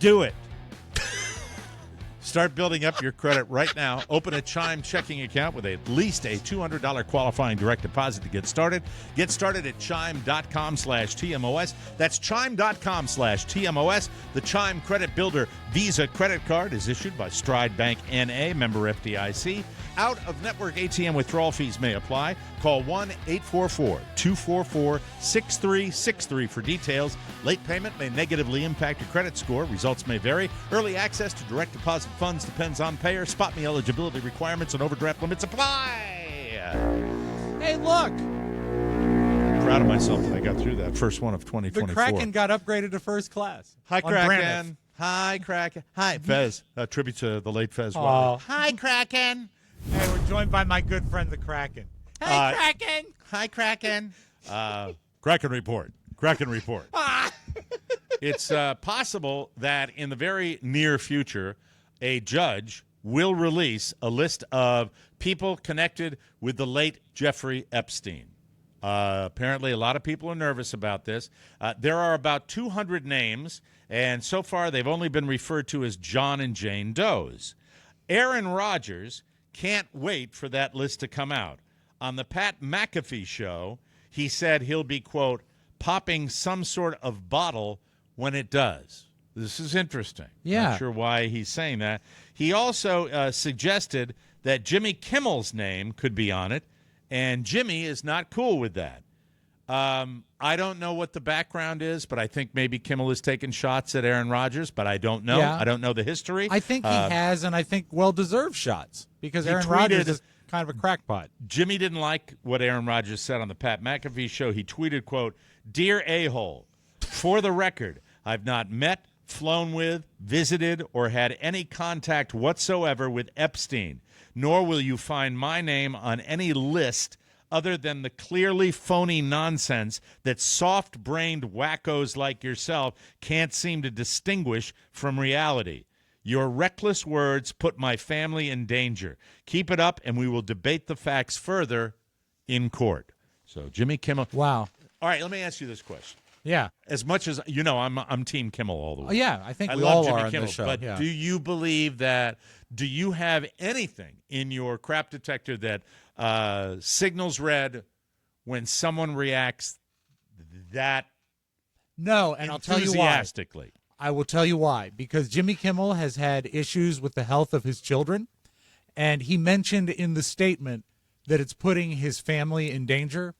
Do it. Start building up your credit right now. Open a Chime checking account with at least a $200 qualifying direct deposit to get started. Get started at chime.com/TMOS. That's chime.com/TMOS. The Chime Credit Builder Visa credit card is issued by Stride Bank N.A., member FDIC. Out-of-network ATM withdrawal fees may apply. Call 1-844-244-6363 for details. Late payment may negatively impact your credit score. Results may vary. Early access to direct deposit funds depends on payer. Spot me eligibility requirements and overdraft limits apply. Hey, look. I'm proud of myself that I got through that first one of 2024. The Kraken got upgraded to first class. Hi, on Kraken. Braniff. Hi, Kraken. Hi, Fez. Tribute to the late Fez. Aw. Hi, Kraken. Hey, we're joined by my good friend, the Kraken. Hey, Kraken. Hi, Kraken. Kraken report. Kraken report. It's possible that in the very near future, a judge will release a list of people connected with the late Jeffrey Epstein. Apparently, a lot of people are nervous about this. There are about 200 names, and so far they've only been referred to as John and Jane Does. Aaron Rodgers can't wait for that list to come out. On the Pat McAfee show, he said he'll be, quote, popping some sort of bottle when it does. This is interesting. Yeah. Not sure why he's saying that. He also suggested that Jimmy Kimmel's name could be on it, and Jimmy is not cool with that. I don't know what the background is, but I think maybe Kimmel is taking shots at Aaron Rodgers, but I don't know. Yeah. I don't know the history. I think he has, and I think well-deserved shots because Aaron Rodgers is kind of a crackpot. Jimmy didn't like what Aaron Rodgers said on the Pat McAfee show. He tweeted, quote, "Dear a-hole, for the record, I've not met, flown with, visited, or had any contact whatsoever with Epstein, nor will you find my name on any list other than the clearly phony nonsense that soft-brained wackos like yourself can't seem to distinguish from reality. Your reckless words put my family in danger. Keep it up, and we will debate the facts further in court. So Jimmy Kimmel. Wow. All right, let me ask you this question. Yeah. As much as you know, I'm Team Kimmel all the way. Oh, yeah, I think we love all Jimmy are on Kimmel, this show. But yeah. do you believe that? Do you have anything in your crap detector that signals red when someone reacts that No, and I'll tell you why. enthusiastically? I will tell you why. Because Jimmy Kimmel has had issues with the health of his children, and he mentioned in the statement that it's putting his family in danger.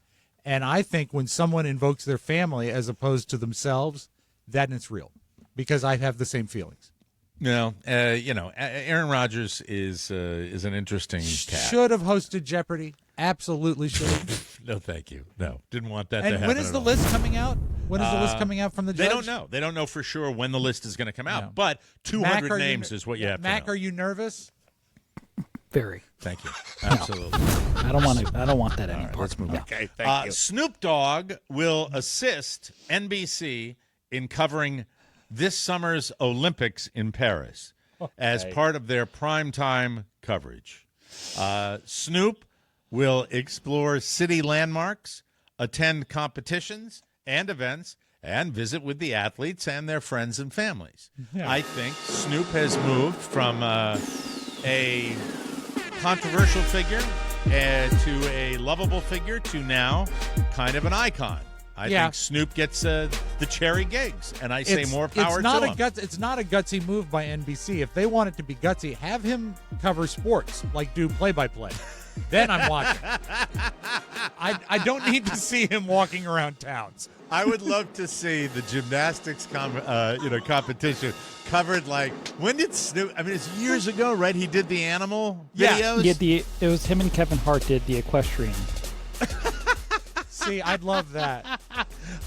And I think when someone invokes their family as opposed to themselves, then it's real. Because I have the same feelings. No, Aaron Rodgers is an interesting cat. Should have hosted Jeopardy. Absolutely should have. No, thank you. No, didn't want that to And happen. when is the list coming out? When is the list coming out from the judge? They don't know. They don't know for sure when the list is going to come out. No. But 200 Mac, names is what you have Mac, to know. are you nervous? Very. Thank you. Absolutely. I don't want that any part. Let's move on. Okay, thank you. Snoop Dogg will assist NBC in covering this summer's Olympics in Paris as part of their primetime coverage. Snoop will explore city landmarks, attend competitions and events, and visit with the athletes and their friends and families. Yeah. I think Snoop has moved from a controversial figure to a lovable figure to now kind of an icon. I think Snoop gets the cherry gigs, and I say more power to him. It's not a gutsy move by NBC. If they want it to be gutsy, have him cover sports, like do play-by-play. Then I'm watching. I don't need to see him walking around towns. I would love to see the gymnastics competition covered like, when did Snoop, I mean, it's years ago, right? He did the animal videos? Yeah, it was him and Kevin Hart did the equestrian. See, I'd love that.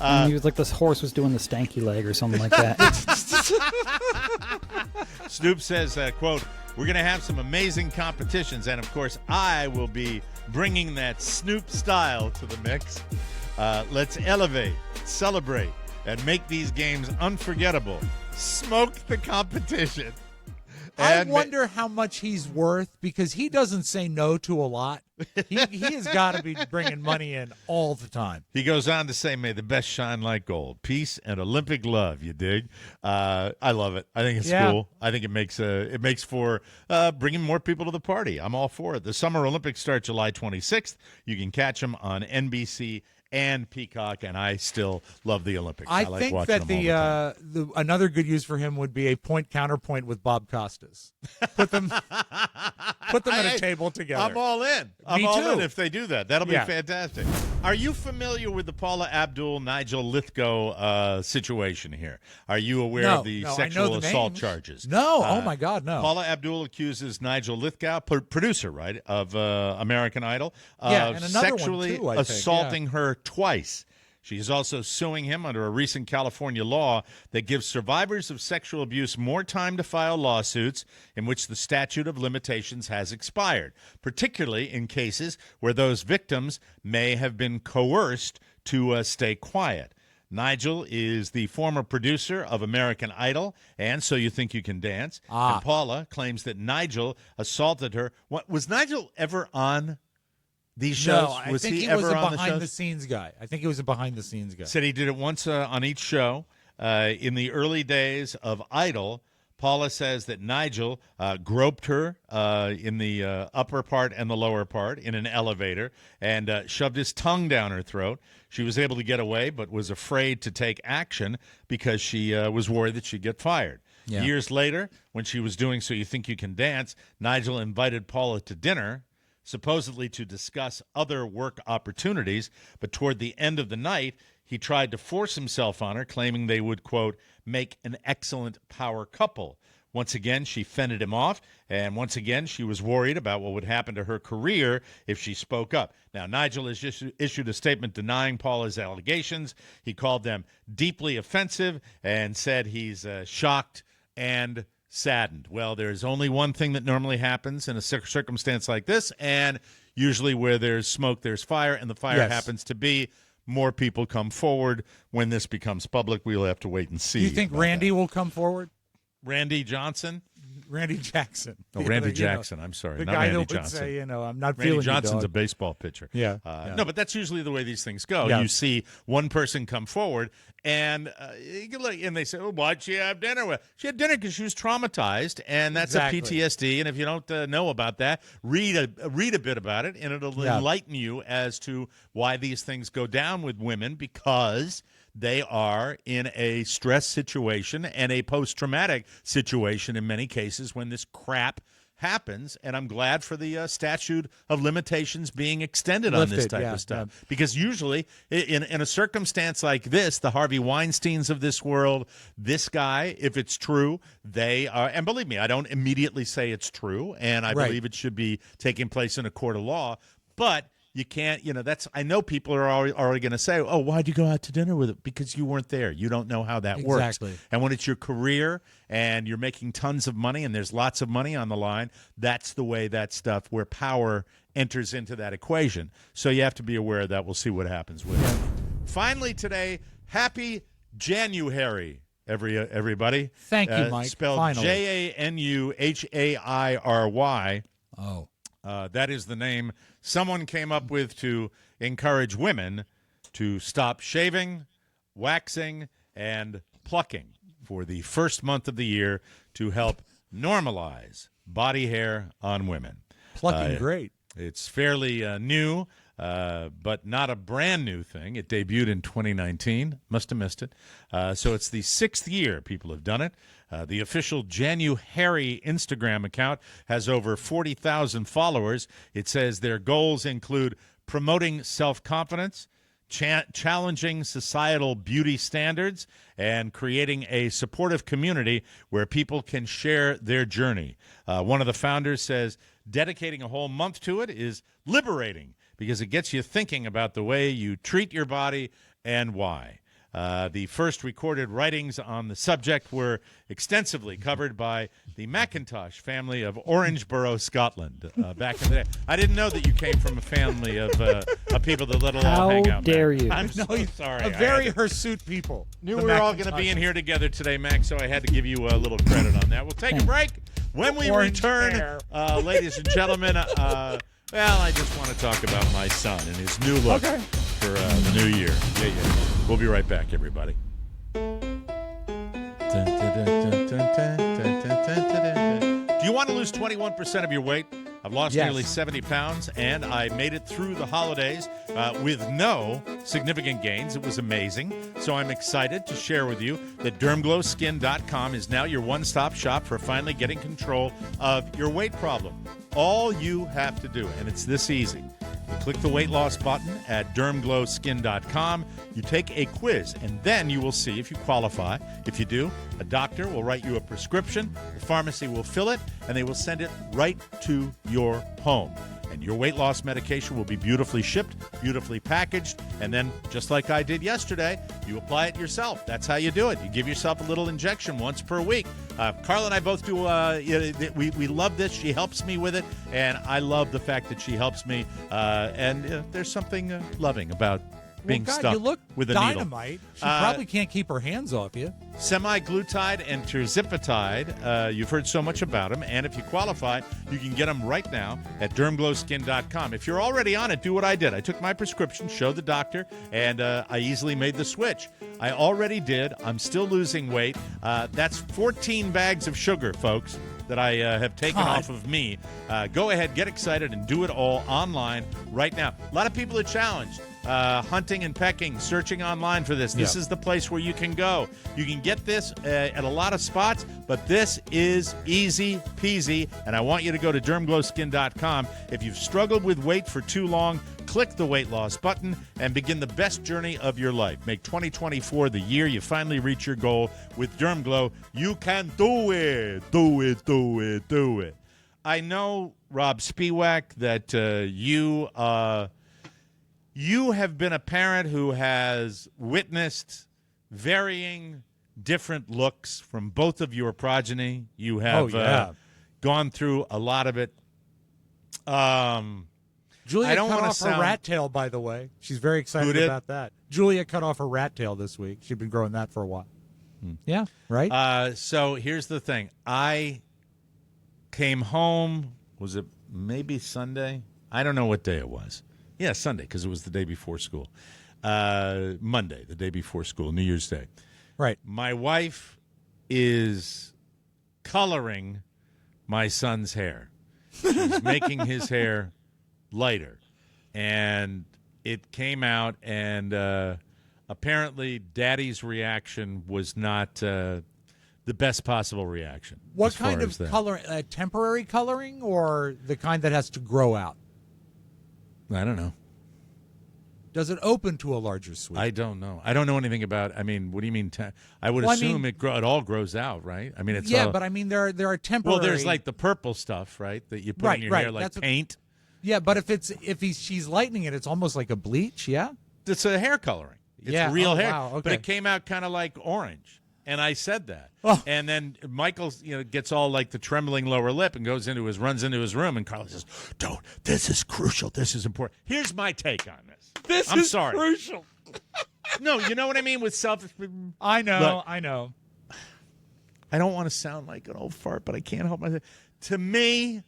And he was like, this horse was doing the stanky leg or something like that. Snoop says, quote, "We're going to have some amazing competitions, and of course, I will be bringing that Snoop style to the mix. Let's elevate, celebrate, and make these games unforgettable. Smoke the competition." I wonder how much he's worth, because he doesn't say no to a lot. He has got to be bringing money in all the time. He goes on to say, "May the best shine like gold. Peace and Olympic love." You dig? I love it. I think it's cool. I think it makes for bringing more people to the party. I'm all for it. The Summer Olympics start July 26th. You can catch them on NBC and Peacock, and I still love the Olympics. I like think watching that them all the time. another good use for him would be a point-counterpoint with Bob Costas. Put them at a table together. I'm all in. I'm Me all too. in if they do that. That'll be fantastic. Are you familiar with the Paula Abdul, Nigel Lithgow situation here? Are you aware of the sexual assault charges? No. Oh, my God, no. Paula Abdul accuses Nigel Lithgow, producer, right, of American Idol, of and another one, sexually too, I think. assaulting her twice. She is also suing him under a recent California law that gives survivors of sexual abuse more time to file lawsuits in which the statute of limitations has expired, particularly in cases where those victims may have been coerced to stay quiet. Nigel is the former producer of American Idol and So You Think You Can Dance. And Paula claims that Nigel assaulted her. Was Nigel ever on these shows? No, I think he was a behind-the-scenes guy. I think he was a behind-the-scenes guy. Said he did it once on each show. In the early days of Idol, Paula says that Nigel groped her in the upper part and the lower part in an elevator and shoved his tongue down her throat. She was able to get away but was afraid to take action because she was worried that she'd get fired. Yeah. Years later, when she was doing So You Think You Can Dance, Nigel invited Paula to dinner, supposedly to discuss other work opportunities, but toward the end of the night, he tried to force himself on her, claiming they would, quote, make an excellent power couple. Once again, she fended him off, and once again, she was worried about what would happen to her career if she spoke up. Now, Nigel has just issued a statement denying Paula's allegations. He called them deeply offensive and said he's shocked and saddened. Well, there's only one thing that normally happens in a circumstance like this, and usually where there's smoke, there's fire, and the fire happens to be more people come forward. When this becomes public, we'll have to wait and see. Do you think Randy will come forward? Randy Johnson? Randy Jackson. Oh, Randy Jackson. I'm sorry, the not guy Randy that would Johnson. say, I'm not Randy feeling Johnson's you, a dog. baseball pitcher. Yeah. No, but that's usually the way these things go. Yeah. You see one person come forward, and they say, "Oh, why'd she have dinner with?" She had dinner because she was traumatized, and that's Exactly. a PTSD. And if you don't know about that, read a bit about it, and it'll enlighten you as to why these things go down with women, because they are in a stress situation and a post-traumatic situation in many cases when this crap happens. And I'm glad for the statute of limitations being extended on this type of stuff. Because usually in a circumstance like this, the Harvey Weinsteins of this world, this guy, if it's true, they are, and believe me, I don't immediately say it's true, and I believe it should be taking place in a court of law, but you can't, I know people are already going to say, oh, why'd you go out to dinner with it? Because you weren't there. You don't know how that works. And when it's your career and you're making tons of money and there's lots of money on the line, that's the way that stuff, where power enters into that equation. So you have to be aware of that. We'll see what happens with it. Finally today, happy Januhairy, everybody. Thank you, Mike. Spelled Finally. Januhairy. Oh. That is the name someone came up with to encourage women to stop shaving, waxing, and plucking for the first month of the year to help normalize body hair on women. Plucking great. It's fairly new, but not a brand new thing. It debuted in 2019. Must have missed it. So it's the 6th year people have done it. The official Januhairy Instagram account has over 40,000 followers. It says their goals include promoting self-confidence, challenging societal beauty standards, and creating a supportive community where people can share their journey. One of the founders says dedicating a whole month to it is liberating because it gets you thinking about the way you treat your body and why. The first recorded writings on the subject were extensively covered by the McIntosh family of Orangeborough, Scotland, back in the day. I didn't know that you came from a family of people that let it all hang out. How dare you? I'm so sorry. A very hirsute people. Knew we were all going to be in here together today, Mac, so I had to give you a little credit on that. We'll take a break. When we return, ladies and gentlemen, well, I just want to talk about my son and his new look for the new year. Yeah. We'll be right back, everybody. Do you want to lose 21% of your weight? I've lost nearly 70 pounds, and I made it through the holidays with no significant gains. It was amazing. So I'm excited to share with you that DermGlowSkin.com is now your one-stop shop for finally getting control of your weight problem. All you have to do, and it's this easy, you click the weight loss button at DermGlowSkin.com. You take a quiz, and then you will see if you qualify. If you do, a doctor will write you a prescription, the pharmacy will fill it, and they will send it right to your home. And your weight loss medication will be beautifully shipped, beautifully packaged, and then, just like I did yesterday, you apply it yourself. That's how you do it. You give yourself a little injection once per week. Carla and I both do, we love this. She helps me with it, and I love the fact that she helps me. And there's something loving about being stuck you look with a dynamite. needle. She probably can't keep her hands off you. Semi-glutide and terzipatide. You've heard so much about them, and if you qualify, you can get them right now at DermGlowSkin.com. If you're already on it, do what I did. I took my prescription, showed the doctor, and I easily made the switch. I already did. I'm still losing weight. That's 14 bags of sugar, folks, that I have taken off of me. Go ahead, get excited, and do it all online right now. A lot of people are challenged. Hunting and pecking, searching online for this. This is the place where you can go. You can get this at a lot of spots, but this is easy peasy, and I want you to go to DermGlowSkin.com. If you've struggled with weight for too long, click the weight loss button and begin the best journey of your life. Make 2024 the year you finally reach your goal with DermGlow. You can do it. Do it, do it, do it. I know, Rob Spiewak, that you have been a parent who has witnessed varying different looks from both of your progeny. You have gone through a lot of it. Julia cut off her rat tail, by the way. She's very excited about that. Julia cut off her rat tail this week. She'd been growing that for a while. Yeah, right? So here's the thing. I came home. Was it maybe Sunday? I don't know what day it was. Yeah, Sunday, because it was the day before school. Monday, the day before school, New Year's Day. Right. My wife is coloring my son's hair. She's making his hair lighter. And it came out, and apparently Daddy's reaction was not the best possible reaction. What kind of color? Temporary coloring, or the kind that has to grow out? I don't know. Does it open to a larger sweep? I don't know. I don't know anything about. I mean, what do you mean? I would assume it all grows out, right? I mean, it's but I mean there are temporary. Well, there's like the purple stuff, right? That you put in your hair, like paint. Yeah, but if she's lightening it, it's almost like a bleach. Yeah, it's a hair coloring. It's real hair. Wow, okay. But it came out kind of like orange, and I said that. Oh. And then Michael, gets all like the trembling lower lip and runs into his room, and Carla says, "Don't. This is crucial. This is important." Here's my take on this. I'm sorry. Crucial. No, you know what I mean with self. I know. Look, I know. I don't want to sound like an old fart, but I can't help myself. To me,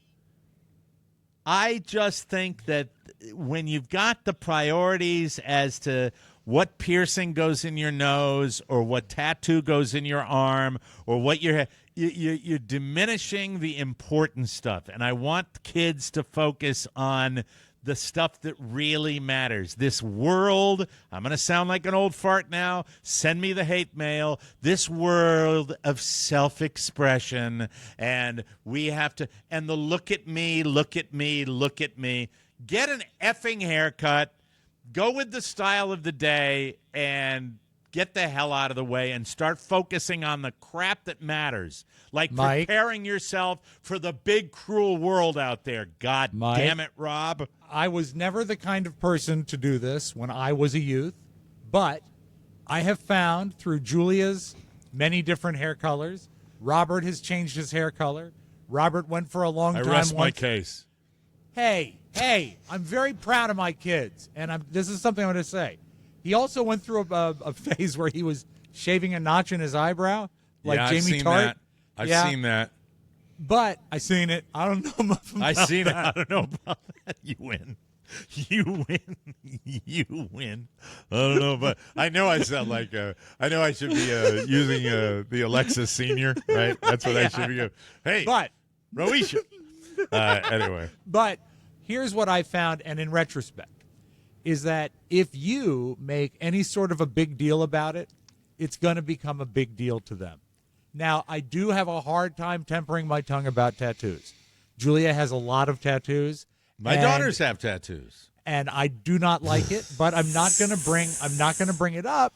I just think that when you've got the priorities as to what piercing goes in your nose or what tattoo goes in your arm or what you're diminishing the important stuff. And I want kids to focus on the stuff that really matters. This world, I'm going to sound like an old fart now, send me the hate mail, this world of self-expression, and we have to, and the look at me, look at me, look at me. Get an effing haircut, go with the style of the day, and get the hell out of the way and start focusing on the crap that matters. Like Mike, preparing yourself for the big, cruel world out there. God damn it, Rob. I was never the kind of person to do this when I was a youth, but I have found through Julia's many different hair colors, Robert has changed his hair color. Robert went for a long time. I rest my case. Hey, I'm very proud of my kids, and this is something I'm going to say. He also went through a phase where he was shaving a notch in his eyebrow, like Jamie Tart. I've seen that. But I seen it. I don't know much about it. that. I don't know about that. You win. You win. I don't know, but I know I sound like I know I should be using the Alexa Senior, right? That's what I should be doing. Hey, but Roisha. Anyway. But here's what I found, and in retrospect, is that if you make any sort of a big deal about it, it's going to become a big deal to them. Now, I do have a hard time tempering my tongue about tattoos. Julia has a lot of tattoos. My daughters have tattoos. And I do not like it, but I'm not going to bring it up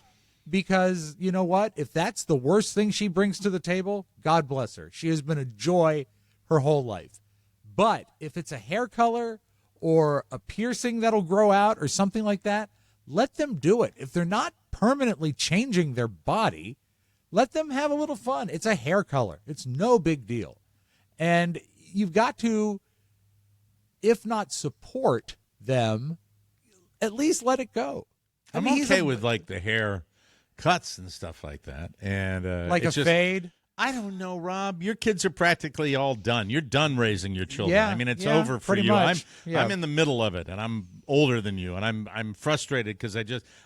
because you know what? If that's the worst thing she brings to the table, God bless her. She has been a joy her whole life. But if it's a hair color or a piercing that'll grow out or something like that, let them do it. If they're not permanently changing their body, let them have a little fun. It's a hair color. It's no big deal. And you've got to, if not support them, at least let it go. I'm okay with like the hair cuts and stuff like that. And like a fade? I don't know, Rob. Your kids are practically all done. You're done raising your children. Yeah, I mean, it's over for you. Much. I'm in the middle of it, and I'm older than you, and I'm frustrated because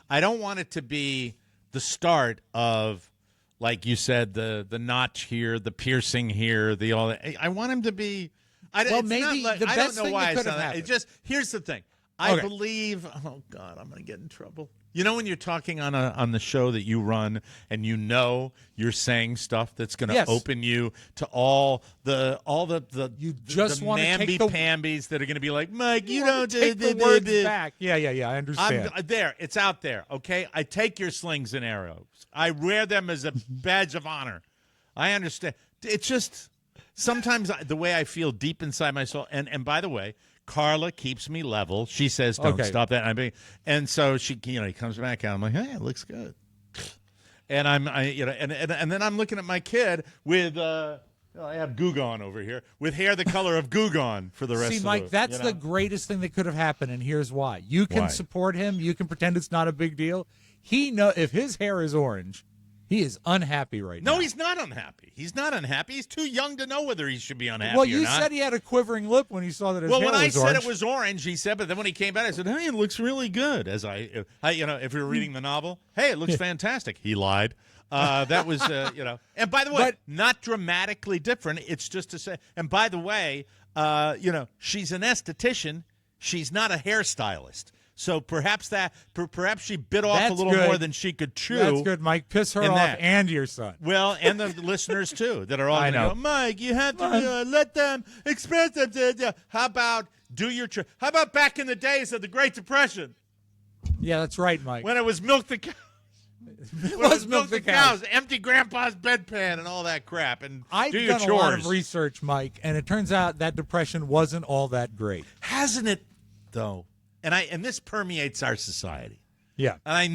I don't want it to be the start of, like you said, the notch here, the piercing here, I want him to be. Maybe the best thing that could have happened. Here's the thing. I believe. Oh God, I'm going to get in trouble. You know when you're talking on the show that you run and you're saying stuff that's going to open you to all the you just want to take the namby-pambies that are going to be like, Mike, you don't take the words back. Yeah, I understand. It's out there, okay? I take your slings and arrows. I wear them as a badge of honor. I understand. It's just sometimes the way I feel deep inside my soul. And by the way, Carla keeps me level. She says, "Don't stop that." And so he comes back out. I'm like, "Hey, it looks good." And and then I'm looking at my kid with I have Goo Gone over here with hair the color of Goo Gone for the rest. See, Mike, that's the greatest thing that could have happened, and here's why: you can support him. You can pretend it's not a big deal. If his hair is orange, He is unhappy right now. No, he's not unhappy. He's not unhappy. He's too young to know whether he should be unhappy Well, or you not. said he had a quivering lip when he saw that his hair was when I orange. said it was orange, he said, but then when he came back, I said, hey, it looks really good. As if you're reading the novel, hey, it looks fantastic. He lied. That was, And by the way, not dramatically different. It's just to say, and by the way, she's an esthetician. She's not a hairstylist. So perhaps she bit off a little more than she could chew. That's good, Mike. Piss her off and your son. Well, and the listeners, too, that are all going to go, Mike, you have to let them express themselves. How about how about back in the days of the Great Depression? Yeah, that's right, Mike. When it was milk the cows. It was milk the cows. Empty grandpa's bedpan and all that crap. And I've do your done chores. a lot of research, Mike, and it turns out that depression wasn't all that great. Hasn't it, though? And this permeates our society. Yeah. And I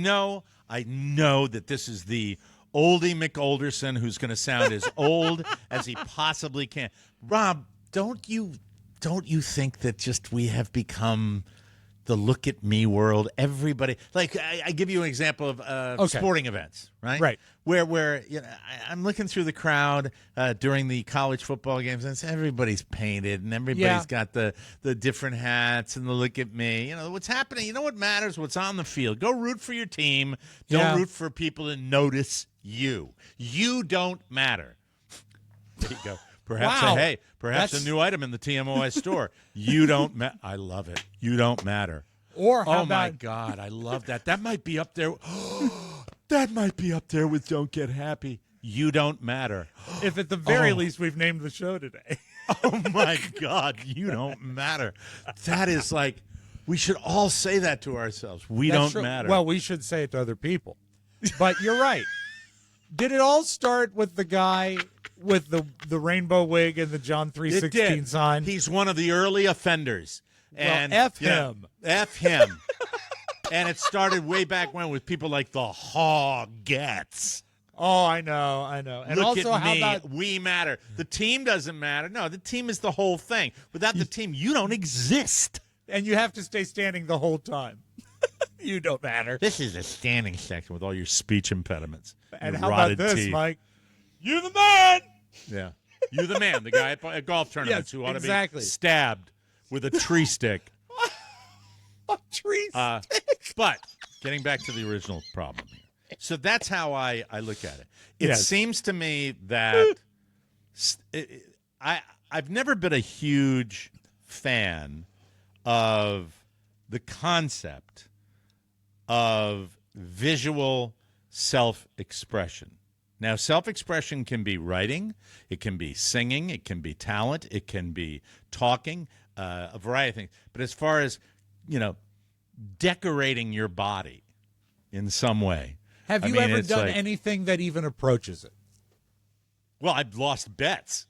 know that this is the oldie McOlderson who's going to sound as old as he possibly can. Rob, don't you think that just we have become the look at me world? Everybody, like I give you an example of sporting events, right? Right. Where I'm looking through the crowd during the college football games, and everybody's painted, and everybody's got the different hats and the look at me. You know what's happening. You know what matters? What's on the field. Go root for your team. Don't root for people to notice you. You don't matter. There you go. Perhaps a new item in the TMOS store. You don't matter. I love it. You don't matter. Or how oh my God, I love that. That might be up there. That might be up there with "Don't Get Happy." You don't matter. If at the very least we've named the show today. Oh my God, you don't matter. That is like, we should all say that to ourselves. We don't matter. Well, we should say it to other people. But you're right. Did it all start with the guy with the rainbow wig and the John 3:16 sign? He's one of the early offenders. And F him. F him. And it started way back when with people like the Hoggets. Oh, I know. And Look also, at me. how about We matter. The team doesn't matter. No, the team is the whole thing. Without the team, you don't exist. and you have to stay standing the whole time. You don't matter. This is a standing section with all your speech impediments. And your how about rotted this, teeth. Mike? You the man. Yeah. You the man, the guy at golf tournaments who ought to be stabbed with a tree stick. A tree stick. But getting back to the original problem here. So that's how I look at it. It seems to me that I've never been a huge fan of the concept of visual self-expression. Now, self-expression can be writing, it can be singing, it can be talent, it can be talking, a variety of things. But as far as, decorating your body in some way. Have you ever done anything that even approaches it? Well, I've lost bets.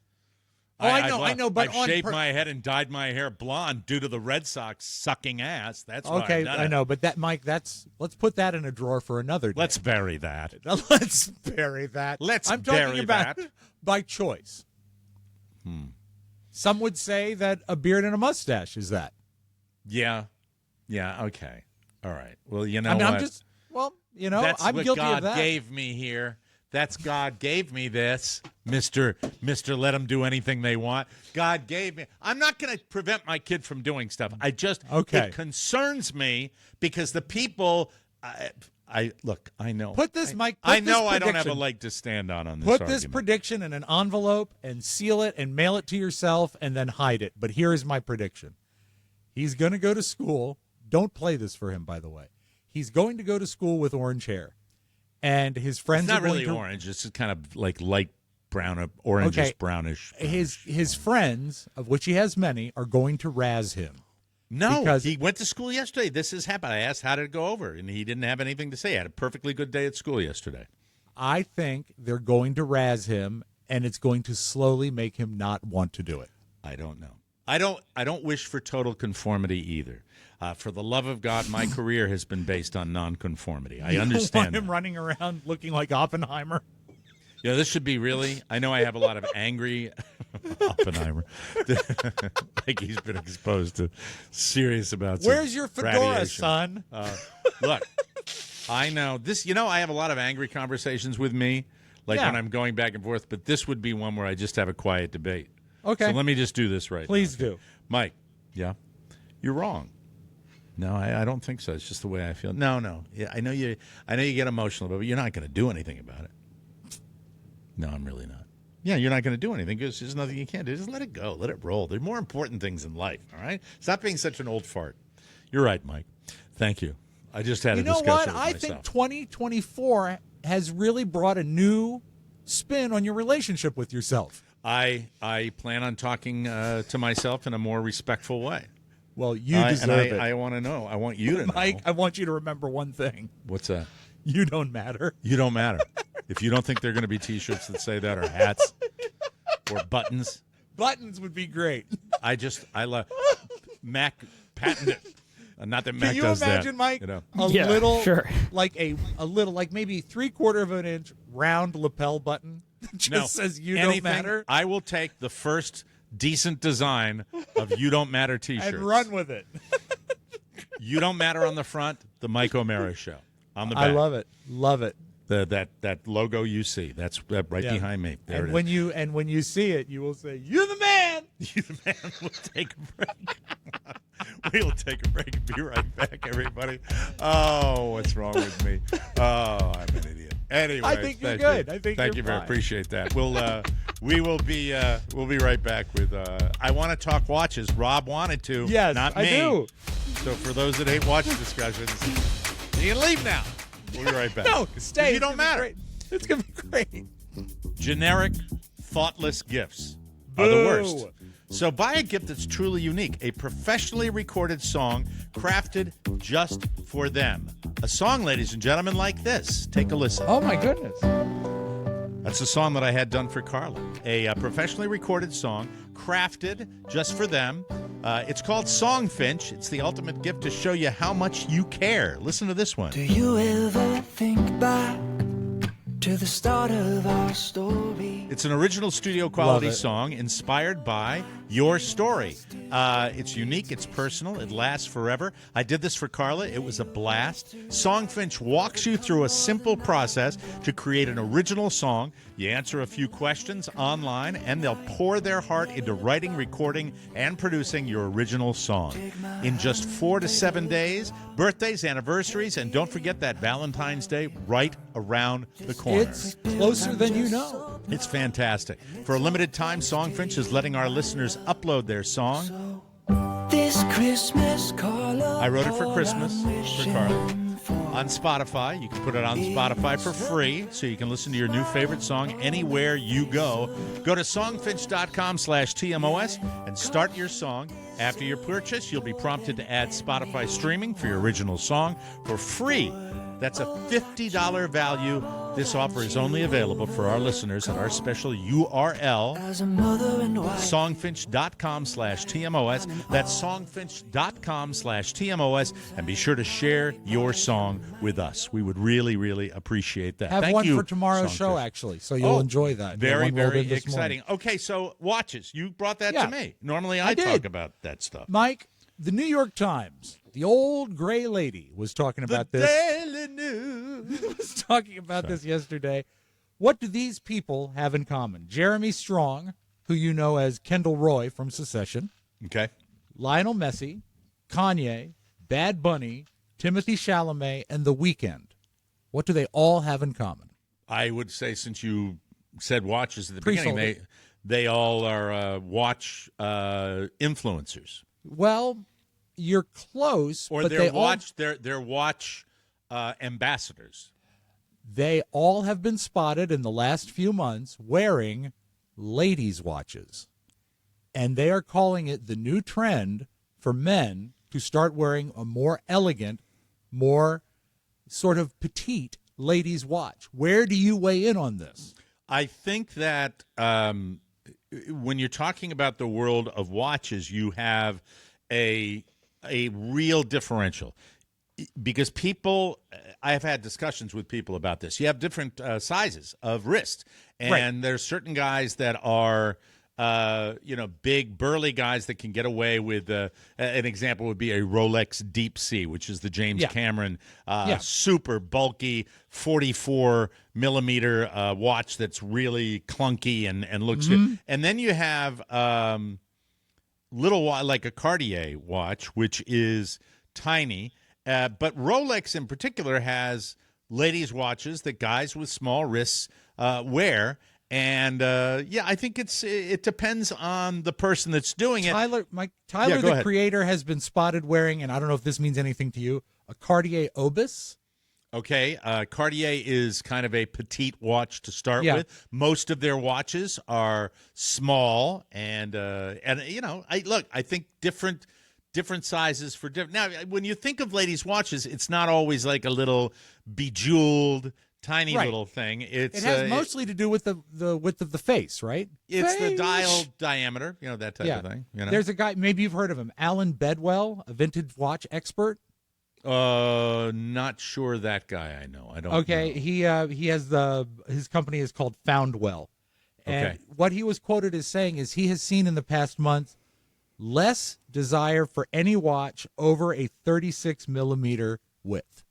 Oh, I know, but I've shaved my head and dyed my hair blonde due to the Red Sox sucking ass. That's why okay. I've done I it. know, but Mike, let's put that in a drawer for another day. Let's bury that. Let's bury that. I'm talking about by choice. Some would say that a beard and a mustache is that. Yeah. Okay. All right. Well, you know I mean, what? That's I'm what guilty God of that. Gave me here. That's God gave me this, Mister. Let them do anything they want. God gave me. I'm not going to prevent my kid from doing stuff. It concerns me because the people. I know. Put this, Mike. I know I don't have a leg to stand on this. Put this prediction in an envelope and seal it and mail it to yourself and then hide it. But here is my prediction: he's going to go to school. Don't play this for him, by the way. He's going to go to school with orange hair. And his friends are going really orange. It's just kind of like light brown, orangish, brownish. His friends, of which he has many, are going to razz him. No, because he went to school yesterday. This has happened. I asked how did it go over, and he didn't have anything to say. He had a perfectly good day at school yesterday. I think they're going to razz him, and it's going to slowly make him not want to do it. I don't know. I don't wish for total conformity either. For the love of God, my career has been based on nonconformity. I understand. Want him running around looking like Oppenheimer? Yeah, this should be really. I know I have a lot of angry Oppenheimer. Like he's been exposed to serious about. Where's your fedora, son? Look, I know. This, I have a lot of angry conversations with me, like when I'm going back and forth, but this would be one where I just have a quiet debate. Okay. So let me just do this right Please now. do. Mike, yeah? You're wrong. No, I don't think so. It's just the way I feel. No. Yeah, I know you get emotional, but you're not going to do anything about it. No, I'm really not. Yeah, you're not going to do anything because there's nothing you can do. Just let it go. Let it roll. There's more important things in life, all right? Stop being such an old fart. You're right, Mike. Thank you. I just had a discussion with myself. I think 2024 has really brought a new spin on your relationship with yourself. I plan on talking to myself in a more respectful way. Well, you deserve it. I want to know. I want you to know. Mike, I want you to remember one thing. What's that? You don't matter. You don't matter. If you don't think there are going to be T-shirts that say that or hats or buttons. Buttons would be great. I love Mac patented. Not that Mac does that. Can you imagine, Mike? Yeah, little, sure. like a little, like maybe 3/4 of an inch round lapel button that just says "You don't matter." I will take the first decent design of "You Don't Matter" T-shirts and run with it. You don't matter on the front. The Mike O'Mara Show on the back. I love it. Love it. That logo you see. That's right behind me. There and when you see it, you will say, "You're the man." You the man. We'll take a break. We'll take a break and be right back, everybody. Oh, what's wrong with me? Oh, I'm an idiot. Anyway, I think you're good. I think thank you're you very fine. appreciate that. We'll we'll be right back with I want to talk watches. Rob wanted to. Yes, not me. I do. So for those that hate watch discussions, you can leave now. We'll be right back. No, stay. You don't matter. It's gonna be great. Generic, thoughtless gifts are the worst. Boo. So buy a gift that's truly unique, a professionally recorded song crafted just for them. A song, ladies and gentlemen, like this. Take a listen. Oh my goodness. That's a song that I had done for Carla. A professionally recorded song crafted just for them. It's called Songfinch. It's the ultimate gift to show you how much you care. Listen to this one. Do you ever think back to the start of our story? It's an original studio quality song inspired by your story. It's unique, it's personal, it lasts forever. I did this for Carla. It was a blast. Songfinch walks you through a simple process to create an original song. You answer a few questions online, and they'll pour their heart into writing, recording, and producing your original song. In just 4 to 7 days, birthdays, anniversaries, and don't forget that Valentine's Day right around the corner. It's closer than you know. It's fantastic. For a limited time, Songfinch is letting our listeners upload their song. This Christmas, Carla, I wrote it for Christmas for Carla. On Spotify, you can put it on Spotify for free, so you can listen to your new favorite song anywhere you go. Go to songfinch.com/TMOS and start your song. After your purchase, you'll be prompted to add Spotify streaming for your original song for free. That's a $50 value. This offer is only available for our listeners at our special URL, as a mother and wife. songfinch.com/TMOS. That's songfinch.com/TMOS. And be sure to share your song with us. We would really, really appreciate that. Have Thank one you, for tomorrow's Songfinch. show, actually, so you'll enjoy that. Very, One rolled very in this exciting. morning. Okay, so watches. You brought that Yeah. to me. Normally I did. talk about that stuff. Mike, the New York Times, the old gray lady, was talking about this. Daily News. Was talking about this yesterday. What do these people have in common? Jeremy Strong, who you know as Kendall Roy from Secession, Okay. Lionel Messi, Kanye, Bad Bunny, Timothy Chalamet, and The Weeknd. What do they all have in common? I would say, since you said watches at the Pre-sold beginning, they all are watch influencers. Well, you're close, Or but they're watch ambassadors. They all have been spotted in the last few months wearing ladies' watches. And they are calling it the new trend for men to start wearing a more elegant, more sort of petite ladies' watch. Where do you weigh in on this? I think that when you're talking about the world of watches, you have a real differential. Because people, I have had discussions with people about this. You have different sizes of wrist, and there's certain guys that are big burly guys that can get away with. An example would be a Rolex Deep Sea, which is the James Cameron super bulky 44 millimeter watch that's really clunky and looks good. And then you have like a Cartier watch, which is tiny, but Rolex in particular has ladies' watches that guys with small wrists wear. And I think it depends on the person that's doing it. Tyler, the creator, has been spotted wearing, and I don't know if this means anything to you, a Cartier Obis. Okay, Cartier is kind of a petite watch to start with. Most of their watches are small, and I think different sizes for different. Now, when you think of ladies' watches, it's not always like a little bejeweled, tiny little thing. It has mostly to do with the width of the face, right? It's the dial diameter, that type of thing. There's a guy, maybe you've heard of him, Alan Bedwell, a vintage watch expert. Not sure that guy I know. I don't know. Okay, he has his company is called Foundwell. And what he was quoted as saying is he has seen in the past month less desire for any watch over a 36 millimeter width.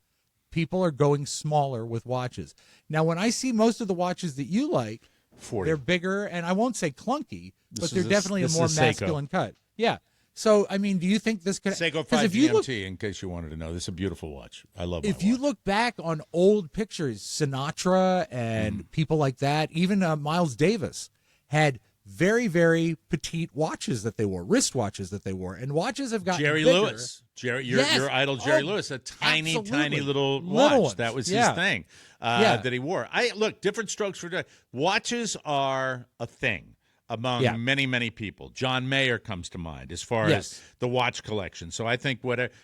People are going smaller with watches. Now, when I see most of the watches that you like, 40. They're bigger, and I won't say clunky, but they're definitely a more masculine cut. Yeah. So, I mean, do you think this could... Seiko 5 GMT, in case you wanted to know. This is a beautiful watch. I love it. If you look back on old pictures, Sinatra and people like that, even Miles Davis had very, very petite watches that they wore, wrist watches that they wore, and watches have gotten Jerry bigger. Lewis. Your idol Jerry Lewis, a tiny little watch. Ones. That was his thing that he wore. Look, different strokes for... Watches are a thing among many, many people. John Mayer comes to mind as far as the watch collection. So I think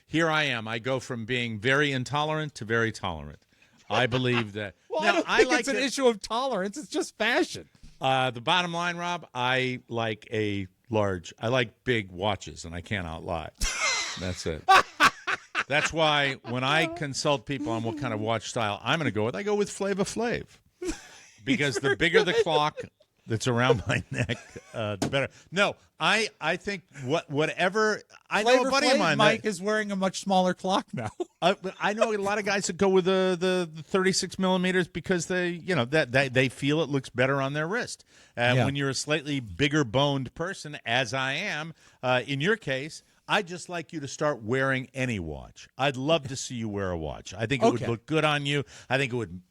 here I am. I go from being very intolerant to very tolerant. I believe that. Well, now, I don't think it's an issue of tolerance. It's just fashion. The bottom line, Rob, I like big watches, and I cannot lie. That's it. That's why when I consult people on what kind of watch style I'm going to go with, I go with Flava Flav. Because the bigger the clock that's around my neck, the better. No, I think whatever. I know a buddy of mine. Mike is wearing a much smaller clock now. I know a lot of guys that go with the 36 millimeters because they they feel it looks better on their wrist. When you're a slightly bigger boned person, as I am, in your case, I'd just like you to start wearing any watch. I'd love to see you wear a watch. I think it would look good on you. I think it would,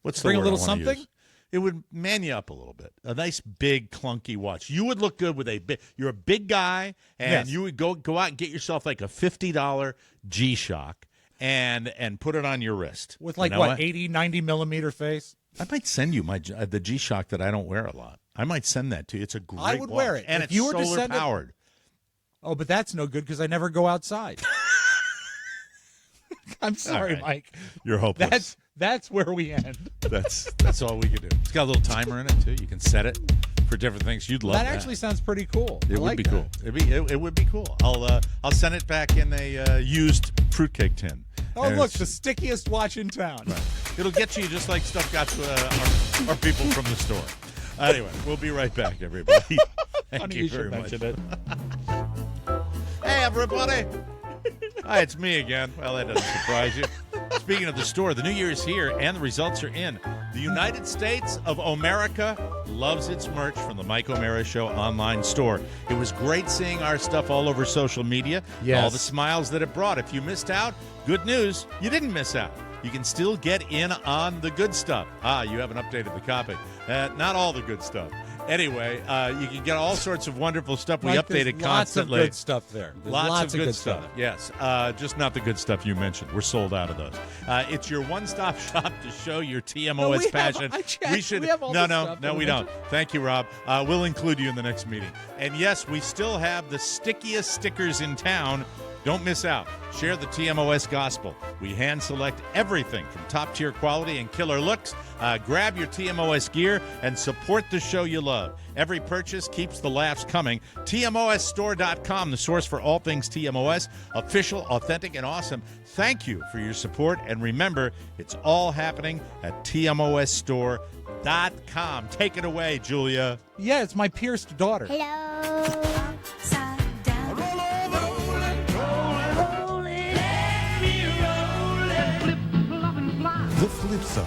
what's the bring word a little I wanna something? use? It would man you up a little bit. A nice, big, clunky watch. You would look good with you're a big guy, and you would go out and get yourself like a $50 G-Shock and put it on your wrist. With 80, 90 millimeter face? I might send you the G-Shock that I don't wear a lot. I might send that to you. It's a great watch. I would wear it. And if it's you were to solar send powered. Oh, but that's no good because I never go outside. I'm sorry, right. Mike. You're hopeless. That's where we end. That's all we can do. It's got a little timer in it too. You can set it for different things. You'd love that. That actually sounds pretty cool. It would be cool. It would be cool. I'll send it back in a used fruitcake tin. Oh, look, the stickiest watch in town. Right. It'll get you just like stuff got to our people from the store. Anyway, we'll be right back, everybody. Thank you very much. It. Hey, everybody. Hi, it's me again. Well, that doesn't surprise you. Speaking of the store, the new year is here, and the results are in. The United States of America loves its merch from the Mike O'Mara Show online store. It was great seeing our stuff all over social media. Yes. All the smiles that it brought. If you missed out, good news, you didn't miss out. You can still get in on the good stuff. You haven't updated the copy. Not all the good stuff. Anyway, you can get all sorts of wonderful stuff. We update it constantly. Lots of good stuff there. Lots of good stuff. Yes, just not the good stuff you mentioned. We're sold out of those. It's your one-stop shop to show your TMOS passion. We have all the stuff No, we don't. Thank you, Rob. We'll include you in the next meeting. And yes, we still have the stickiest stickers in town. Don't miss out. Share the TMOS gospel. We hand select everything from top-tier quality and killer looks. Grab your TMOS gear and support the show you love. Every purchase keeps the laughs coming. TMOSstore.com, the source for all things TMOS. Official, authentic, and awesome. Thank you for your support. And remember, it's all happening at TMOSstore.com. Gmail.com. Take it away, Julia. Yeah, it's my pierced daughter. Upside down. The flip side.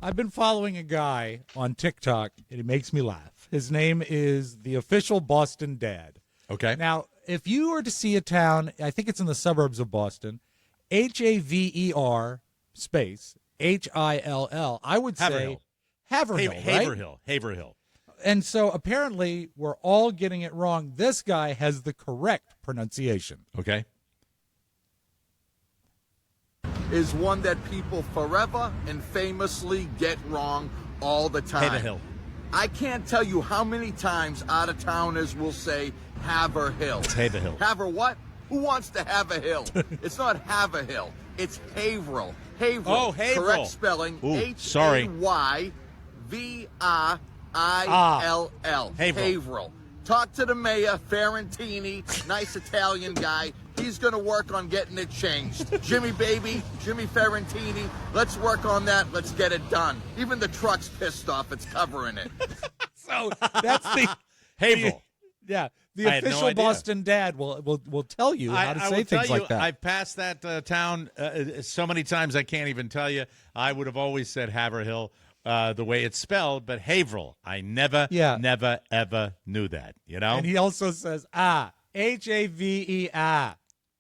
I've been following a guy on TikTok, and he makes me laugh. His name is the official Boston Dad. Okay. Now, if you were to see a town, I think it's in the suburbs of Boston, Haver space Hill, I would say Haverhill. Haverhill, right? Haverhill. And so apparently we're all getting it wrong. This guy has the correct pronunciation. Okay. Is one that people forever and famously get wrong all the time. Haverhill. I can't tell you how many times out-of-towners will say Haverhill. It's Haverhill. Haver what? Who wants to have a hill? It's not Haverhill. It's Haverhill. Haverhill. Oh, Haverhill. Correct spelling. Ooh, sorry. Hayvril. Haverhill. Talk to the mayor, Ferrantini, nice Italian guy. He's going to work on getting it changed. Jimmy Ferrantini, let's work on that. Let's get it done. Even the truck's pissed off. It's covering it. So that's the Haverhill. yeah. The I had no official idea. Boston Dad will tell you how to I say will tell things you, like that. I've passed that town so many times I can't even tell you. I would have always said Haverhill the way it's spelled, but Haverhill. I never, ever knew that, you know? And he also says, Haver.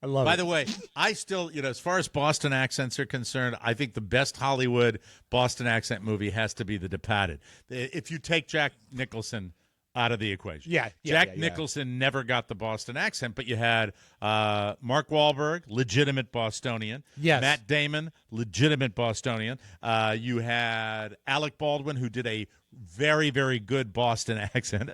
I love it. By the way, I still, as far as Boston accents are concerned, I think the best Hollywood Boston accent movie has to be The Departed. If you take Jack Nicholson out of the equation. Jack Nicholson never got the Boston accent, but you had Mark Wahlberg, legitimate Bostonian. Yes. Matt Damon, legitimate Bostonian. You had Alec Baldwin, who did a very, very good Boston accent.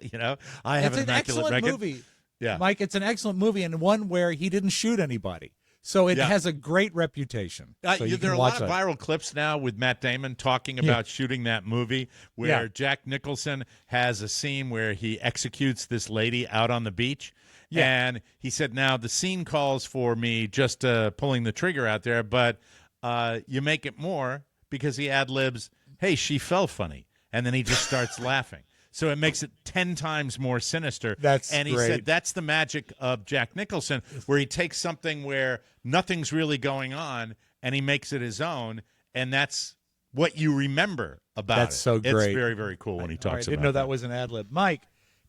I have It's an excellent record. movie. Yeah. Mike, it's an excellent movie and one where he didn't shoot anybody. So it has a great reputation. So you there are can a watch lot of that. viral clips now with Matt Damon talking about shooting that movie where Jack Nicholson has a scene where he executes this lady out on the beach. Yeah. And he said, now the scene calls for me just pulling the trigger out there, but you make it more because he ad-libs, hey, she fell funny. And then he just starts laughing. So it makes it 10 times more sinister. And he said that's the magic of Jack Nicholson, where he takes something where nothing's really going on and he makes it his own, and that's what you remember about it. That's so great. It's very, very cool when he talks I didn't about know that was an ad lib. Mike,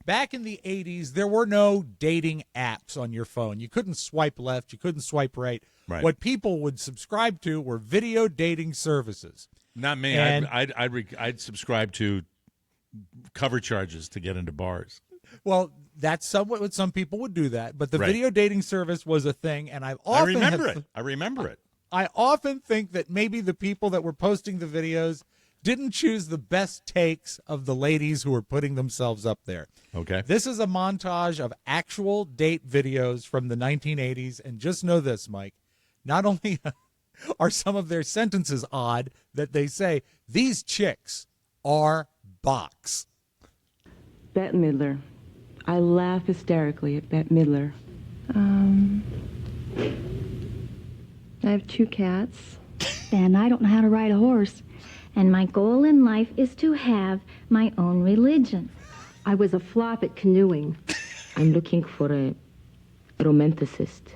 back in the 80s, there were no dating apps on your phone. You couldn't swipe left. You couldn't swipe right. Right. What people would subscribe to were video dating services. Not me. And- I'd subscribe to cover charges to get into bars. Well, that's somewhat what some people would do that, but the video dating service was a thing, and I remember it. I often think that maybe the people that were posting the videos didn't choose the best takes of the ladies who were putting themselves up there. Okay. This is a montage of actual date videos from the 1980s, and just know this, Mike, not only are some of their sentences odd that they say, these chicks are box. Bette Midler. I laugh hysterically at Bette Midler. I have 2 cats, and I don't know how to ride a horse. And my goal in life is to have my own religion. I was a flop at canoeing. I'm looking for a romanticist.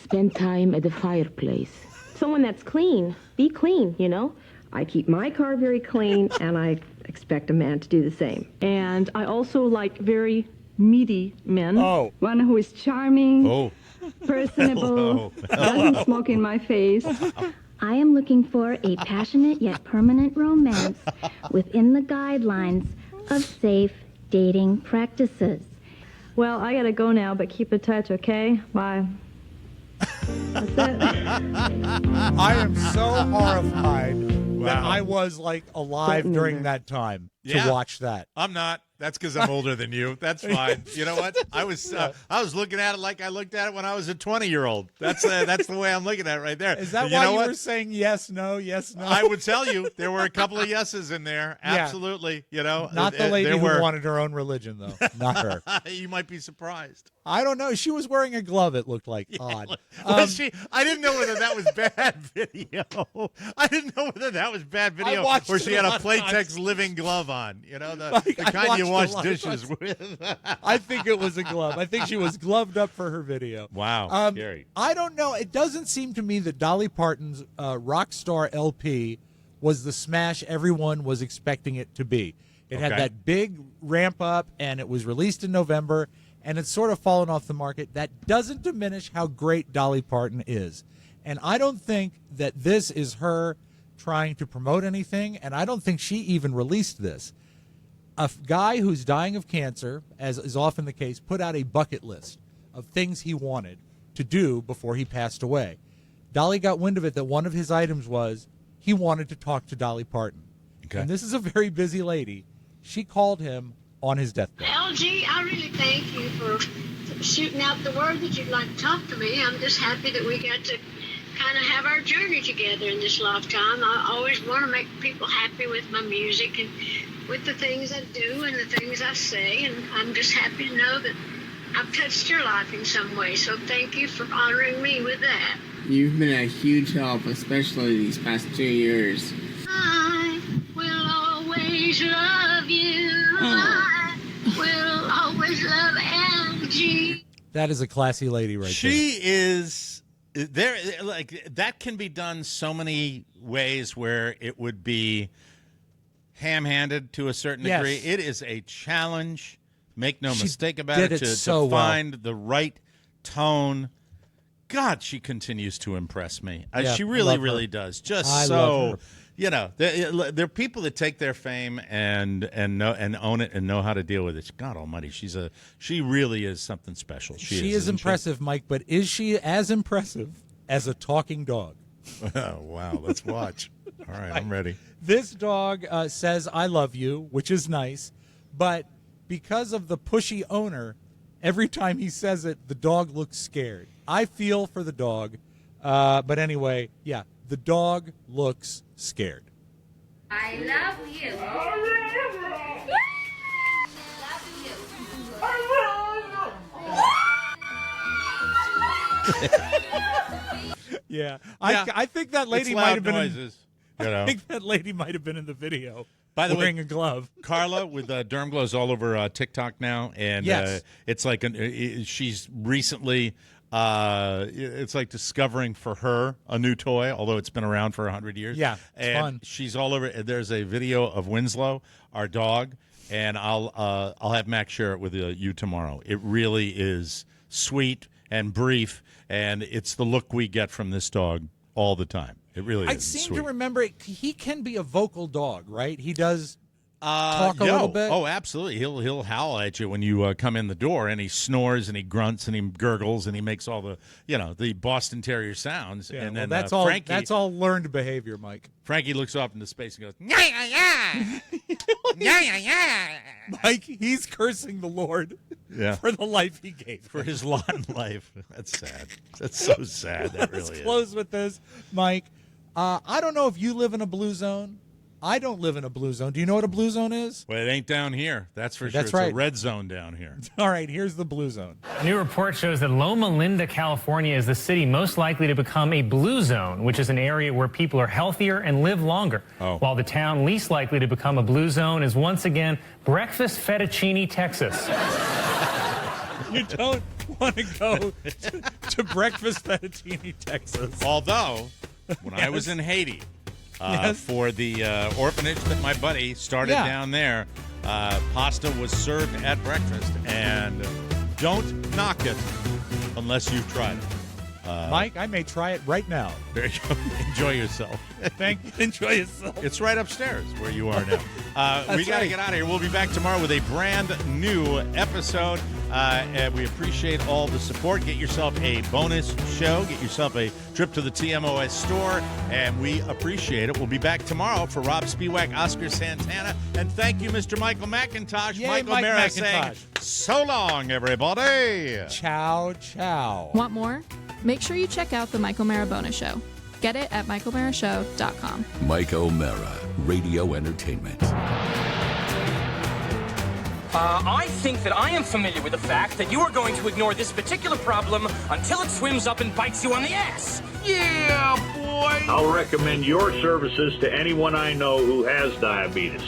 Spend time at the fireplace. Someone that's clean. Be clean, you know? I keep my car very clean, and I expect a man to do the same. And I also like very meaty men. Oh. One who is charming, Personable. doesn't smoke in my face. I am looking for a passionate yet permanent romance within the guidelines of safe dating practices. Well, I gotta go now, but keep in touch, okay? Bye. That's it. I am so horrified that I was like alive during that time to watch that. I'm not. That's because I'm older than you. That's fine. You know what? I was looking at it like I looked at it when I was a 20-year-old. That's the way I'm looking at it right there. Is that why you were saying yes, no, yes, no? I would tell you there were a couple of yeses in there. Absolutely. You know, not the lady who wanted her own religion, though. Not her. You might be surprised. I don't know. She was wearing a glove. It looked like odd. Was she? I didn't know whether that was bad video. I didn't know whether that was bad video or she had a Playtex living glove on. You know, the kind you wash dishes with. I think it was a glove. I think she was gloved up for her video. Wow, scary. I don't know. It doesn't seem to me that Dolly Parton's Rockstar LP was the smash everyone was expecting it to be. It had that big ramp up, and it was released in November, and it's sort of fallen off the market. That doesn't diminish how great Dolly Parton is. And I don't think that this is her trying to promote anything, and I don't think she even released this. A guy who's dying of cancer, as is often the case, put out a bucket list of things he wanted to do before he passed away. Dolly got wind of it that one of his items was he wanted to talk to Dolly Parton. Okay. And this is a very busy lady. She called him on his deathbed. LG, I really thank you for shooting out the word that you'd like to talk to me. I'm just happy that we got to kind of have our journey together in this lifetime. I always want to make people happy with my music and with the things I do and the things I say, and I'm just happy to know that I've touched your life in some way, so thank you for honoring me with that. You've been a huge help, especially these past 2 years. I will always love you. I will always love LG. That is a classy lady right there. She is there. Like, that can be done so many ways where it would be ham-handed to a certain degree. It is a challenge. Make no mistake about it. To find the right tone. God, she continues to impress me. She really, really does. Just love her. You know, there are people that take their fame and own it and know how to deal with it. God Almighty, she really is something special. She is impressive, Mike. But is she as impressive as a talking dog? Oh, wow, let's watch. All right, I'm ready. This dog says "I love you," which is nice, but because of the pushy owner, every time he says it, the dog looks scared. I feel for the dog, but anyway, yeah, the dog looks scared. I love you. Yeah, I think that lady might have been. I think that lady might have been in the video. By the wearing way, a glove. Carla with derm glows all over TikTok now, and it's like she's recently. It's like discovering for her a new toy, although it's been around for 100 years. Yeah, it's and fun. She's all over. There's a video of Winslow, our dog, and I'll have Max share it with you tomorrow. It really is sweet and brief, and it's the look we get from this dog all the time. It really is. I seem to remember he can be a vocal dog, right? He does talk a little bit. Oh, absolutely. He'll howl at you when you come in the door, and he snores and he grunts and he gurgles and he makes all the Boston Terrier sounds. Yeah, and then that's Frankie, that's all learned behavior, Mike. Frankie looks off into space and goes, yeah, yeah, yeah, yeah, yeah. Mike, he's cursing the Lord for the life he gave for his lot in life. That's sad. That's so sad. That really is. Let's close with this, Mike. I don't know if you live in a blue zone. I don't live in a blue zone. Do you know what a blue zone is? Well, it ain't down here. That's for sure. That's right. It's a red zone down here. All right, here's the blue zone. A new report shows that Loma Linda, California is the city most likely to become a blue zone, which is an area where people are healthier and live longer. While the town least likely to become a blue zone is once again Breakfast Fettuccine, Texas. You don't want to go to Breakfast Fettuccine, Texas. Although, when I was in Haiti for the orphanage that my buddy started down there, pasta was served at breakfast, and don't knock it unless you've tried it. Mike, I may try it right now. There you go. Enjoy yourself. Thank you. Enjoy yourself. It's right upstairs where you are now. We got to get out of here. We'll be back tomorrow with a brand new episode. And we appreciate all the support. Get yourself a bonus show. Get yourself a trip to the TMOS store, and we appreciate it. We'll be back tomorrow for Rob Spiewak, Oscar Santana, and thank you, Mr. Michael McIntosh. Yay, Michael Mike Mara McIntosh. saying, so long, everybody. Ciao, ciao. Want more? Make sure you check out the Mike O'Mara Bonus Show. Get it at MikeO'MaraShow.com. Mike O'Mara, Radio Entertainment. I think that I am familiar with the fact that you are going to ignore this particular problem until it swims up and bites you on the ass. Yeah, boy! I'll recommend your services to anyone I know who has diabetes.